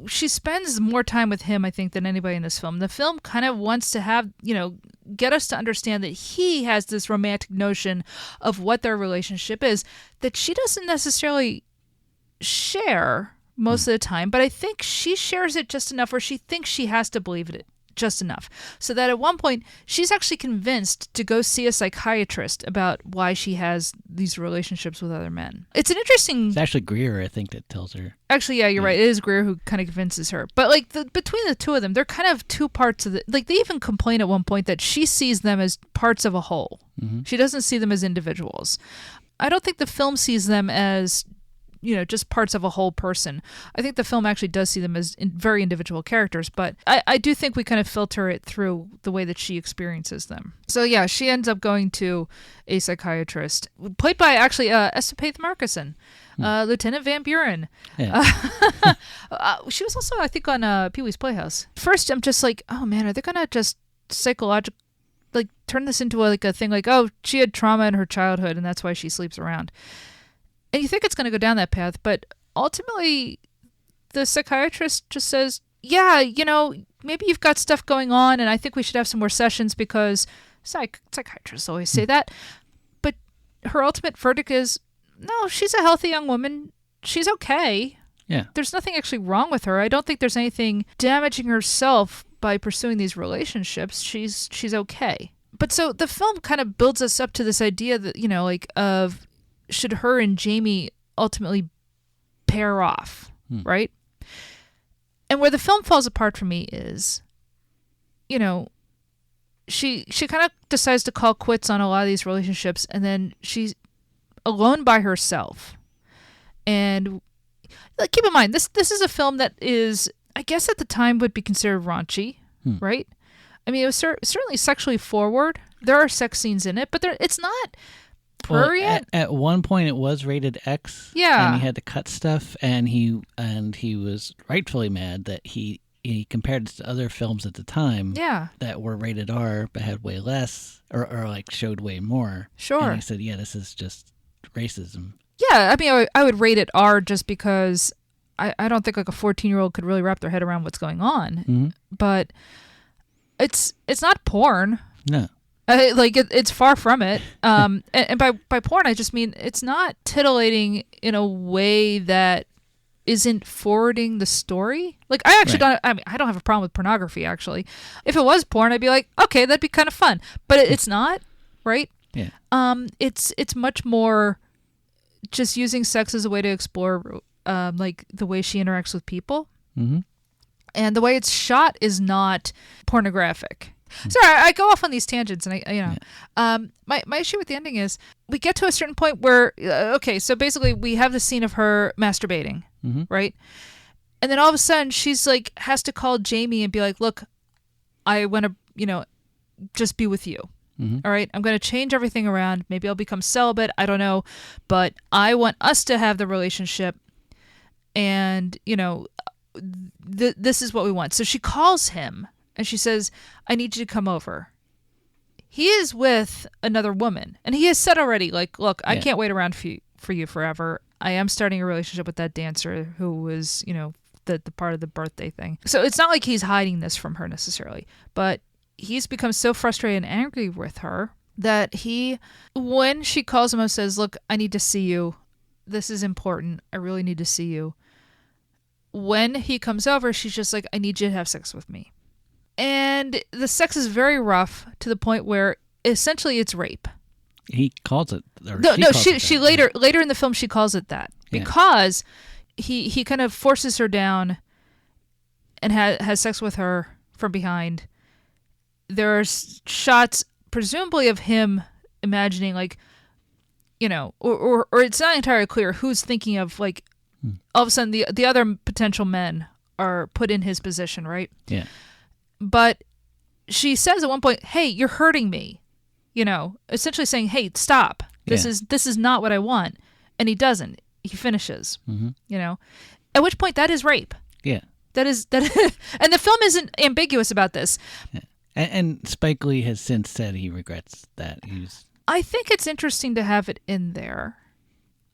She spends more time with him, I think, than anybody in this film. The film kind of wants to have, get us to understand that he has this romantic notion of what their relationship is that she doesn't necessarily share, most of the time, but I think she shares it just enough where she thinks she has to believe it just enough. So that at one point, she's actually convinced to go see a psychiatrist about why she has these relationships with other men. It's an interesting... It's actually Greer, I think, that tells her. Actually, yeah, you're right. It is Greer who kind of convinces her. But like between the two of them, they're kind of two parts of the... Like they even complain at one point that she sees them as parts of a whole. Mm-hmm. She doesn't see them as individuals. I don't think the film sees them as... just parts of a whole person. I think the film actually does see them as very individual characters, but I do think we kind of filter it through the way that she experiences them. So yeah, she ends up going to a psychiatrist, played by actually Esapathe Markison, Lieutenant Van Buren. Yeah. She was also, I think, on Pee-wee's Playhouse. First, I'm just like, oh man, are they gonna just psychologically turn this into a thing like, oh, she had trauma in her childhood and that's why she sleeps around? And you think it's going to go down that path, but ultimately the psychiatrist just says, yeah, maybe you've got stuff going on and I think we should have some more sessions because psychiatrists always say that. But her ultimate verdict is, no, she's a healthy young woman. She's okay. Yeah. There's nothing actually wrong with her. I don't think there's anything damaging herself by pursuing these relationships. She's okay. But so the film kind of builds us up to this idea that, of... should her and Jamie ultimately pair off, right? And where the film falls apart for me is, she kind of decides to call quits on a lot of these relationships, and then she's alone by herself. And keep in mind, this is a film that is, I guess at the time would be considered raunchy, right? I mean, it was certainly sexually forward. There are sex scenes in it, but it's not... Well, at one point it was rated X. Yeah. And he had to cut stuff, and he was rightfully mad that he compared it to other films at the time that were rated R but had way less or showed way more. Sure. And he said, yeah, this is just racism. Yeah, I mean, I would rate it R just because I don't think a 14-year-old could really wrap their head around what's going on. Mm-hmm. But it's not porn. No. It's far from it. And by porn, I just mean it's not titillating in a way that isn't forwarding the story. Like, I actually don't have a problem with pornography, actually. If it was porn, I'd be like, okay, that'd be kind of fun. But it's not, right? Yeah. It's much more just using sex as a way to explore, the way she interacts with people. Mm-hmm. And the way it's shot is not pornographic. Sorry, I go off on these tangents, and my issue with the ending is we get to a certain point where so basically we have the scene of her masturbating, right? And then all of a sudden she's like has to call Jamie and be like, "Look, I want to, just be with you. All right, I'm going to change everything around. Maybe I'll become celibate. I don't know, but I want us to have the relationship, and this is what we want." So she calls him. And she says, I need you to come over. He is with another woman. And he has said already, look, I can't wait around for you forever. I am starting a relationship with that dancer who was, the part of the birthday thing. So it's not like he's hiding this from her necessarily. But he's become so frustrated and angry with her that when she calls him and says, look, I need to see you. This is important. I really need to see you. When he comes over, she's just like, I need you to have sex with me. And the sex is very rough to the point where essentially it's rape. He calls it. She later in the film she calls it that because he kind of forces her down and has sex with her from behind. There are shots presumably of him imagining or it's not entirely clear who's thinking of all of a sudden the other potential men are put in his position, right? Yeah. But she says at one point, "Hey, you're hurting me," essentially saying, "Hey, stop. This is not what I want." And he doesn't. He finishes. At which point that is rape. Yeah. That is, and the film isn't ambiguous about this. Yeah. And Spike Lee has since said he regrets that. I think it's interesting to have it in there.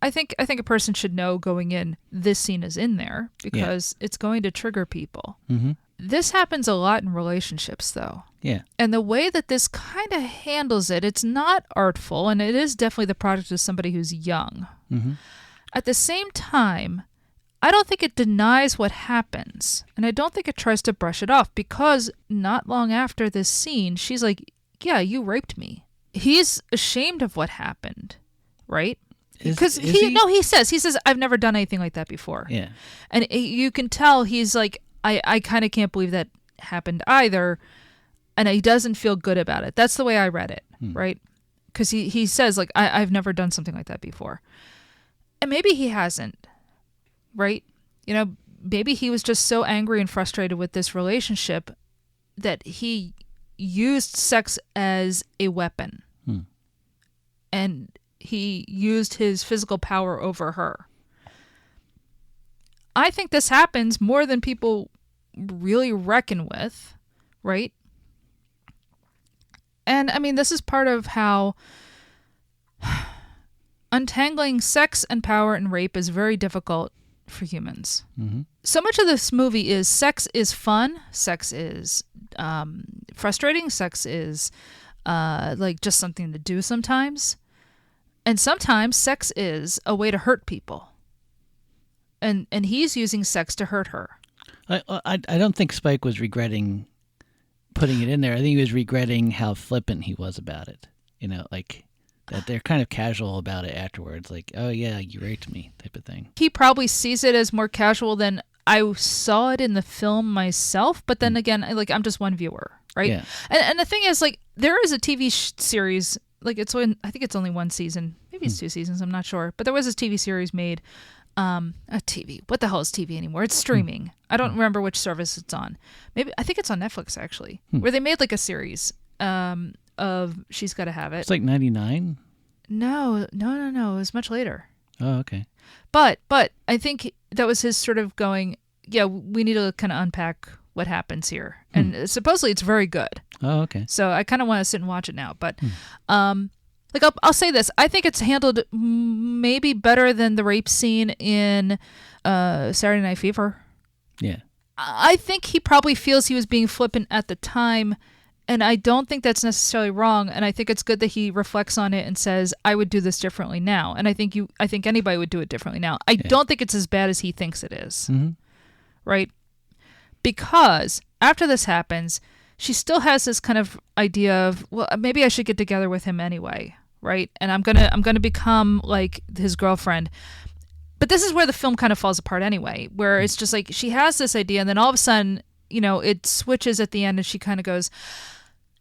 I think a person should know going in, this scene is in there because it's going to trigger people. Mm-hmm. This happens a lot in relationships, though. Yeah. And the way that this kind of handles it, it's not artful, and it is definitely the product of somebody who's young. Mm-hmm. At the same time, I don't think it denies what happens. And I don't think it tries to brush it off, because not long after this scene, she's like, yeah, you raped me. He's ashamed of what happened, right? Because he says, I've never done anything like that before. Yeah. And you can tell he's like, I kind of can't believe that happened either. And he doesn't feel good about it. That's the way I read it, right? Because he says, like, I've never done something like that before. And maybe he hasn't, right? You know, maybe he was just so angry and frustrated with this relationship that he used sex as a weapon. And he used his physical power over her. I think this happens more than people really reckon with, right? And I mean, this is part of how untangling sex and power and rape is very difficult for humans. So much of this movie is sex is fun, sex is frustrating, sex is like just something to do sometimes. And sometimes sex is a way to hurt people. And he's using sex to hurt her. I don't think Spike was regretting putting it in there. I think he was regretting how flippant he was about it. You know, like that they're kind of casual about it afterwards. Like, oh yeah, you raped me type of thing. He probably sees it as more casual than I saw it in the film myself. But then again, like, I'm just one viewer, right? Yeah. And the thing is, like, there is a TV series, like, I think it's only one season. Maybe it's 2 seasons. I'm not sure. But there was this TV series made. A TV. What the hell is TV anymore? It's streaming. I don't remember which service it's on. Maybe I think it's on Netflix actually, where they made like a series of She's Gotta Have It. It's like 99? No. It was much later. Oh, okay. But I think that was his sort of going, yeah, we need to kind of unpack what happens here. And supposedly it's very good. Oh, okay. So I kind of want to sit and watch it now. But like, I'll say this. I think it's handled maybe better than the rape scene in Saturday Night Fever. Yeah. I think he probably feels he was being flippant at the time, and I don't think that's necessarily wrong. And I think it's good that he reflects on it and says, I would do this differently now. And I think anybody would do it differently now. I don't think it's as bad as he thinks it is. Right? Because after this happens, she still has this kind of idea of, well, maybe I should get together with him anyway, right? And I'm gonna become like his girlfriend. But this is where the film kind of falls apart anyway, where it's just like she has this idea, and then all of a sudden, you know, it switches at the end, and she kind of goes,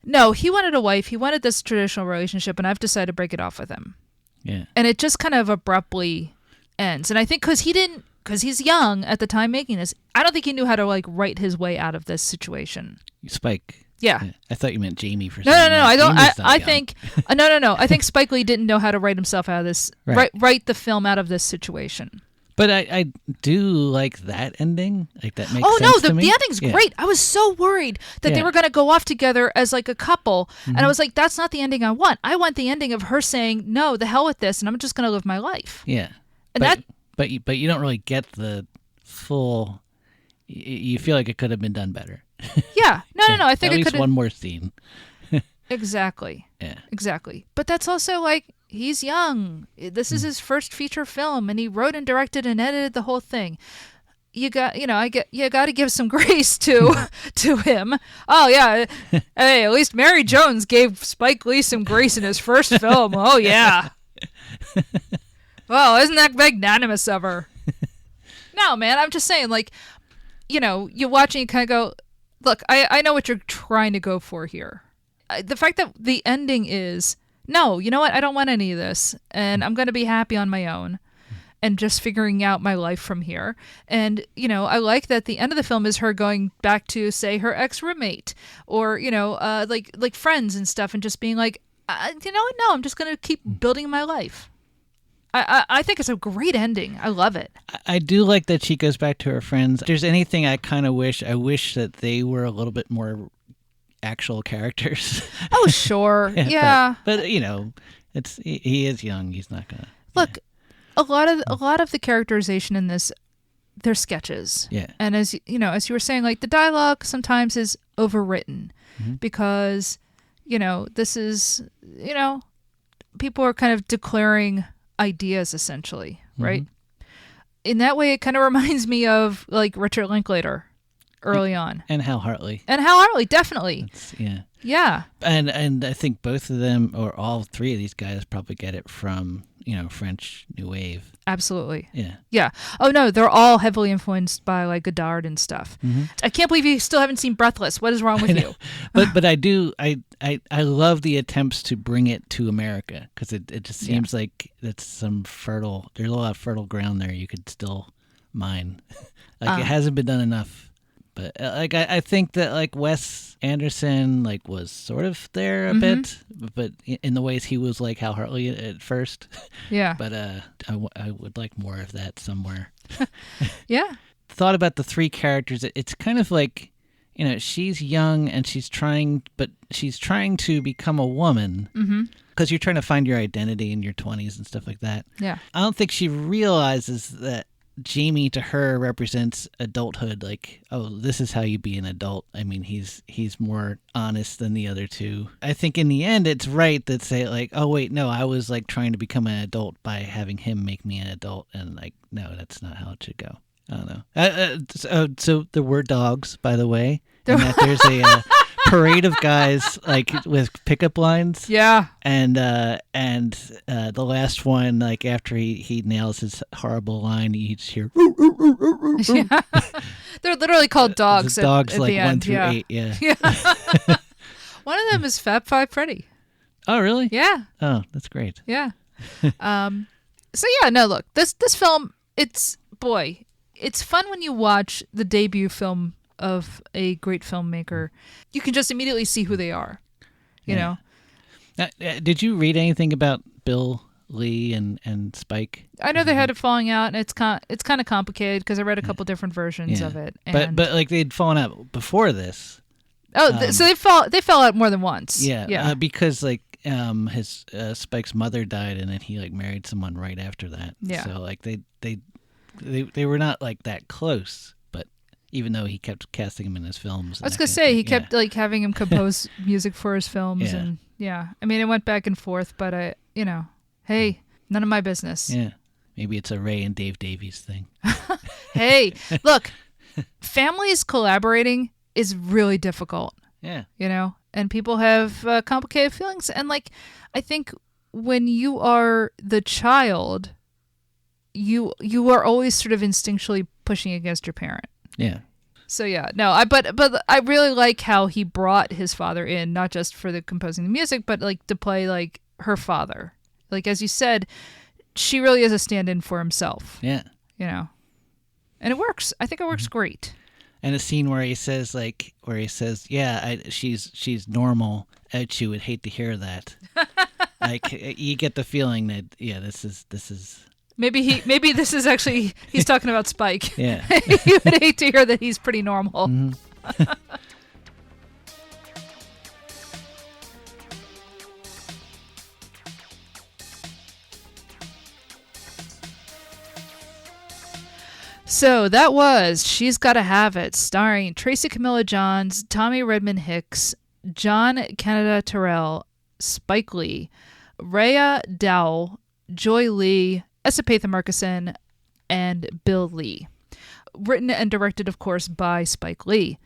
"No, he wanted a wife. He wanted this traditional relationship, and I've decided to break it off with him." Yeah. And it just kind of abruptly ends. And I think because he's young at the time making this, I don't think he knew how to like write his way out of this situation. Spike. Yeah. I thought you meant Jamie for No. some reason. I don't. Jamie's not I young. think no. I think Spike Lee didn't know how to write himself out of this. Right. Write the film out of this situation. But I do like that ending. Like that makes Oh sense no, to me. the ending's great. I was so worried that they were going to go off together as like a couple, and I was like, that's not the ending I want. I want the ending of her saying, "No, the hell with this," and I'm just going to live my life. Yeah. And but you don't really get the full. You feel like it could have been done better. Yeah. No. I think at it least could one more scene. Exactly. Yeah. Exactly. But that's also like, he's young. This is his first feature film, and he wrote and directed and edited the whole thing. You got to give some grace to him. Oh yeah. Hey, at least Mary Jones gave Spike Lee some grace in his first film. Oh yeah. Well, isn't that magnanimous of her? No, man, I'm just saying, like, you know, you watch and you kind of go, look, I know what you're trying to go for here. The fact that the ending is, no, you know what? I don't want any of this, and I'm going to be happy on my own and just figuring out my life from here. And, you know, I like that the end of the film is her going back to, say, her ex-roommate or, you know, like friends and stuff, and just being like, you know what? No, I'm just going to keep building my life. I think it's a great ending. I love it. I do like that she goes back to her friends. If there's anything I wish that they were a little bit more actual characters. Oh, sure. Yeah. But you know, he is young. He's not gonna look. A lot of the characterization in this, they're sketches. Yeah. And as you know, as you were saying, like the dialogue sometimes is overwritten because, you know, this is, you know, people are kind of declaring ideas essentially, right? in that way, it kind of reminds me of like Richard Linklater early on. And Hal Hartley. And Hal Hartley, definitely. Yeah. Yeah. And I think both of them, or all three of these guys, probably get it from, French New Wave. Absolutely. Yeah. Yeah. Oh, no, they're all heavily influenced by like Godard and stuff. Mm-hmm. I can't believe you still haven't seen Breathless. What is wrong with you? But I do, I love the attempts to bring it to America, because it just seems like there's a lot of fertile ground there you could still mine. It hasn't been done enough. But I think that like Wes Anderson was sort of there a bit, but in the ways he was like Hal Hartley at first. Yeah. But I would like more of that somewhere. Yeah. Thought about the three characters. It's kind of like, she's young and she's trying to become a woman. Because you're trying to find your identity in your 20s and stuff like that. Yeah. I don't think she realizes that Jamie to her represents adulthood. Like, oh, this is how you be an adult. I mean, he's more honest than the other two. I think in the end, it's right that say like, oh wait, no, I was like trying to become an adult by having him make me an adult, and like, no, that's not how it should go. I don't know. So there were dogs, by the way, and that there's a parade of guys like with pickup lines. Yeah. And the last one, like after he nails his horrible line, you just hear. Yeah. They're literally called dogs. Dogs at like the 1 end. through 8. Yeah. Yeah. One of them is Fab Five Freddy. Oh really? Yeah. Oh, that's great. Yeah. So yeah, no, look, this film, it's fun when you watch the debut film of a great filmmaker. You can just immediately see who they are, you know? Now, did you read anything about Bill Lee and Spike? I know they had a falling out, and it's kind of complicated because I read a couple different versions of it. And But like they'd fallen out before this. Oh, so they fell out more than once. Yeah. Because like his Spike's mother died, and then he like married someone right after that. Yeah. So like they were not like that close, but even though he kept casting him in his films. I was gonna say he kept like having him compose music for his films, and I mean it went back and forth, but hey, none of my business. Yeah, maybe it's a Raye and Dave Davies thing. Hey, look, families collaborating is really difficult. Yeah, and people have complicated feelings, and like I think when you are the child, you are always sort of instinctually pushing against your parent. Yeah. So yeah, no, but I really like how he brought his father in, not just for the composing the music, but like to play like her father. Like as you said, she really is a stand-in for himself. Yeah. And it works. I think it works great. And a scene where he says, yeah, she's normal. She would hate to hear that. Like you get the feeling that this is. Maybe this is actually he's talking about Spike. Yeah. You would hate to hear that he's pretty normal. Mm-hmm. So that was She's Gotta Have It, starring Tracy Camilla Johns, Tommy Redmond Hicks, John Canada Terrell, Spike Lee, Raye Dowell, Joy Lee, Esapatha Murkison, and Bill Lee. Written and directed, of course, by Spike Lee.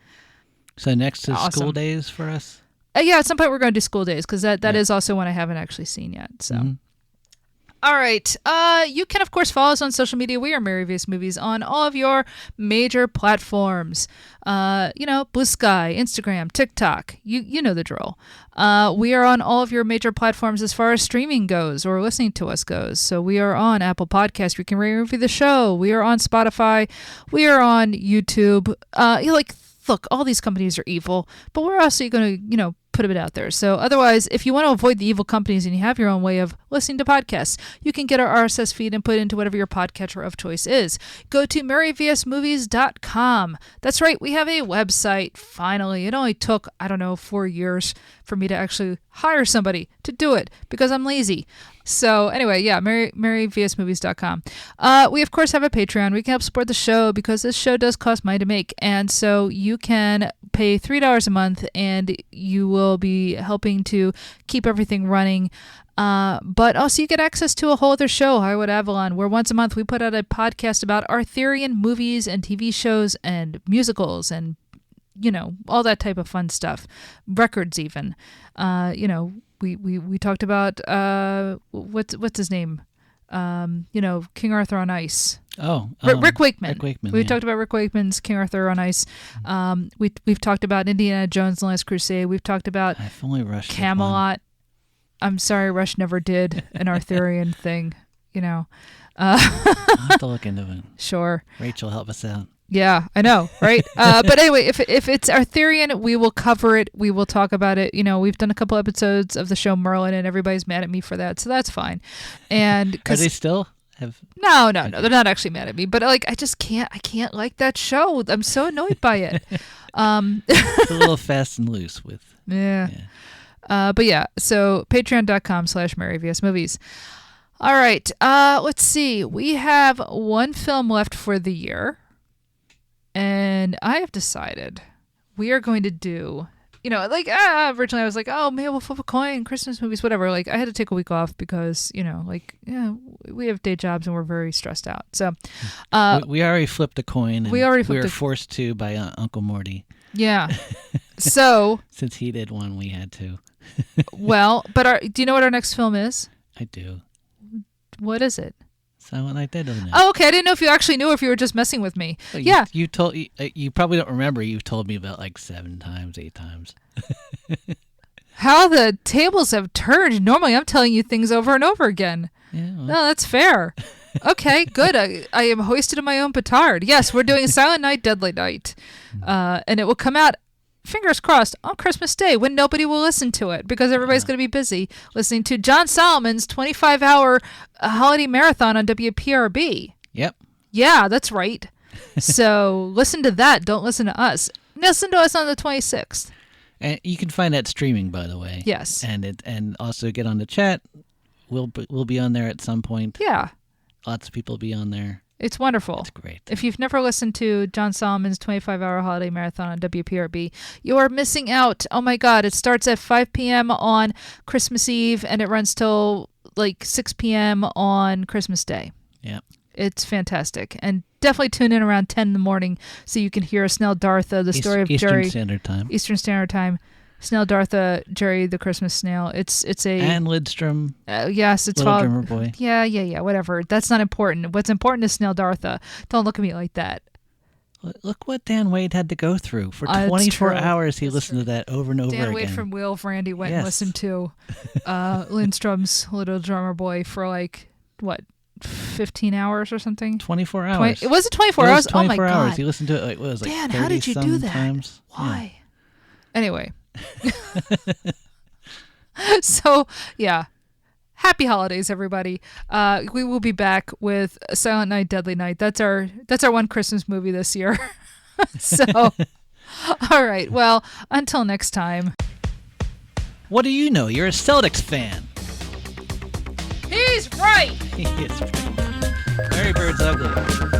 So next is Awesome. School Days for us? Yeah, at some point we're going to do School Days, because that is also one I haven't actually seen yet. So. Mm-hmm. All right. You can, of course, follow us on social media. We are Merry Vs. Movies on all of your major platforms. Blue Sky, Instagram, TikTok. You know the drill. We are on all of your major platforms as far as streaming goes or listening to us goes. So we are on Apple Podcasts. You can review the show. We are on Spotify. We are on YouTube. Look, all these companies are evil, but we're also going to, put it out there. So otherwise, if you want to avoid the evil companies and you have your own way of listening to podcasts, you can get our RSS feed and put it into whatever your podcatcher of choice is. Go to merryvsmovies.com. That's right, we have a website, finally. It only took, 4 years for me to actually hire somebody to do it because I'm lazy. So anyway, yeah, maryvsmovies.com. We of course have a Patreon. We can help support the show because this show does cost money to make, and so you can pay $3 a month, and you will be helping to keep everything running. But also you get access to a whole other show, Hollywood Avalon, where once a month we put out a podcast about Arthurian movies and TV shows and musicals and, you know, all that type of fun stuff. Records even. You know, we talked about, what's his name? You know, King Arthur on Ice. Oh, Rick Wakeman. Rick Wakeman. We talked about Rick Wakeman's King Arthur on Ice. We've talked about Indiana Jones and the Last Crusade. We've talked about If only Rush did Camelot. I'm sorry, Rush never did an Arthurian thing, you know. one. I'll have to look into it. Sure. Rachel, help us out. Yeah, I know, right? But anyway, if it's Arthurian, we will cover it. We will talk about it. You know, we've done a couple episodes of the show Merlin, and everybody's mad at me for that, so that's fine. And Are they still? No, they're not actually mad at me. But like, I can't like that show. I'm so annoyed by it. It's a little fast and loose with. Yeah. But yeah, so patreon.com/MaryVSMovies. All right, let's see. We have one film left for the year, and I have decided we are going to do, you know, like originally I was like, oh, maybe we'll flip a coin, Christmas movies, whatever. Like I had to take a week off because, you know, like, yeah, we have day jobs and we're very stressed out. So we already flipped a coin. And we were forced to by Uncle Morty. Yeah. So since he did one, we had to. Well, but do you know what our next film is? I do. What is it? Silent Night, Deadly Night. Oh, okay. I didn't know if you actually knew or if you were just messing with me. Well, yeah. You told. You probably don't remember. You've told me about like 7 times, 8 times. How the tables have turned. Normally, I'm telling you things over and over again. Yeah. Well. No, that's fair. Okay, good. I am hoisted in my own petard. Yes, we're doing Silent Night, Deadly Night. And it will come out, fingers crossed, on Christmas Day when nobody will listen to it because everybody's going to be busy listening to John Solomon's 25-hour holiday marathon on WPRB. Yep. Yeah, that's right. So listen to that. Don't listen to us. Listen to us on the 26th. And you can find that streaming, by the way. Yes. And also get on the chat. We'll be on there at some point. Yeah. Lots of people will be on there. It's wonderful. It's great. If you've never listened to John Solomon's 25-hour holiday marathon on WPRB, you are missing out. Oh my God. It starts at 5 p.m. on Christmas Eve and it runs till like 6 p.m. on Christmas Day. Yeah. It's fantastic. And definitely tune in around 10 in the morning so you can hear Snell Dartha, the story of Jerry. Eastern Standard Time. Eastern Standard Time. Snell Dartha, Jerry the Christmas Snail. It's a and Lidstrom. Yes, it's Little all Drummer Boy. Yeah. Whatever. That's not important. What's important is Snell Dartha. Don't look at me like that. Look what Dan Wade had to go through for 24 hours. He listened to that over and over again. Dan Wade from Wheel of Randy went and Yes. listened to Lindstrom's Little Drummer Boy for like what, 15 hours or something. 24 hours. Was it 24 hours? 24 oh my hours. God. He listened to it like, what was it, like Dan, 30 how did you do that? Times? Why? Yeah. Anyway. So, yeah. Happy holidays, everybody. We will be back with Silent Night, Deadly Night. That's our one Christmas movie this year. So, all right. Well, until next time. What do you know? You're a Celtics fan. He's right. He is right. Larry Bird's ugly.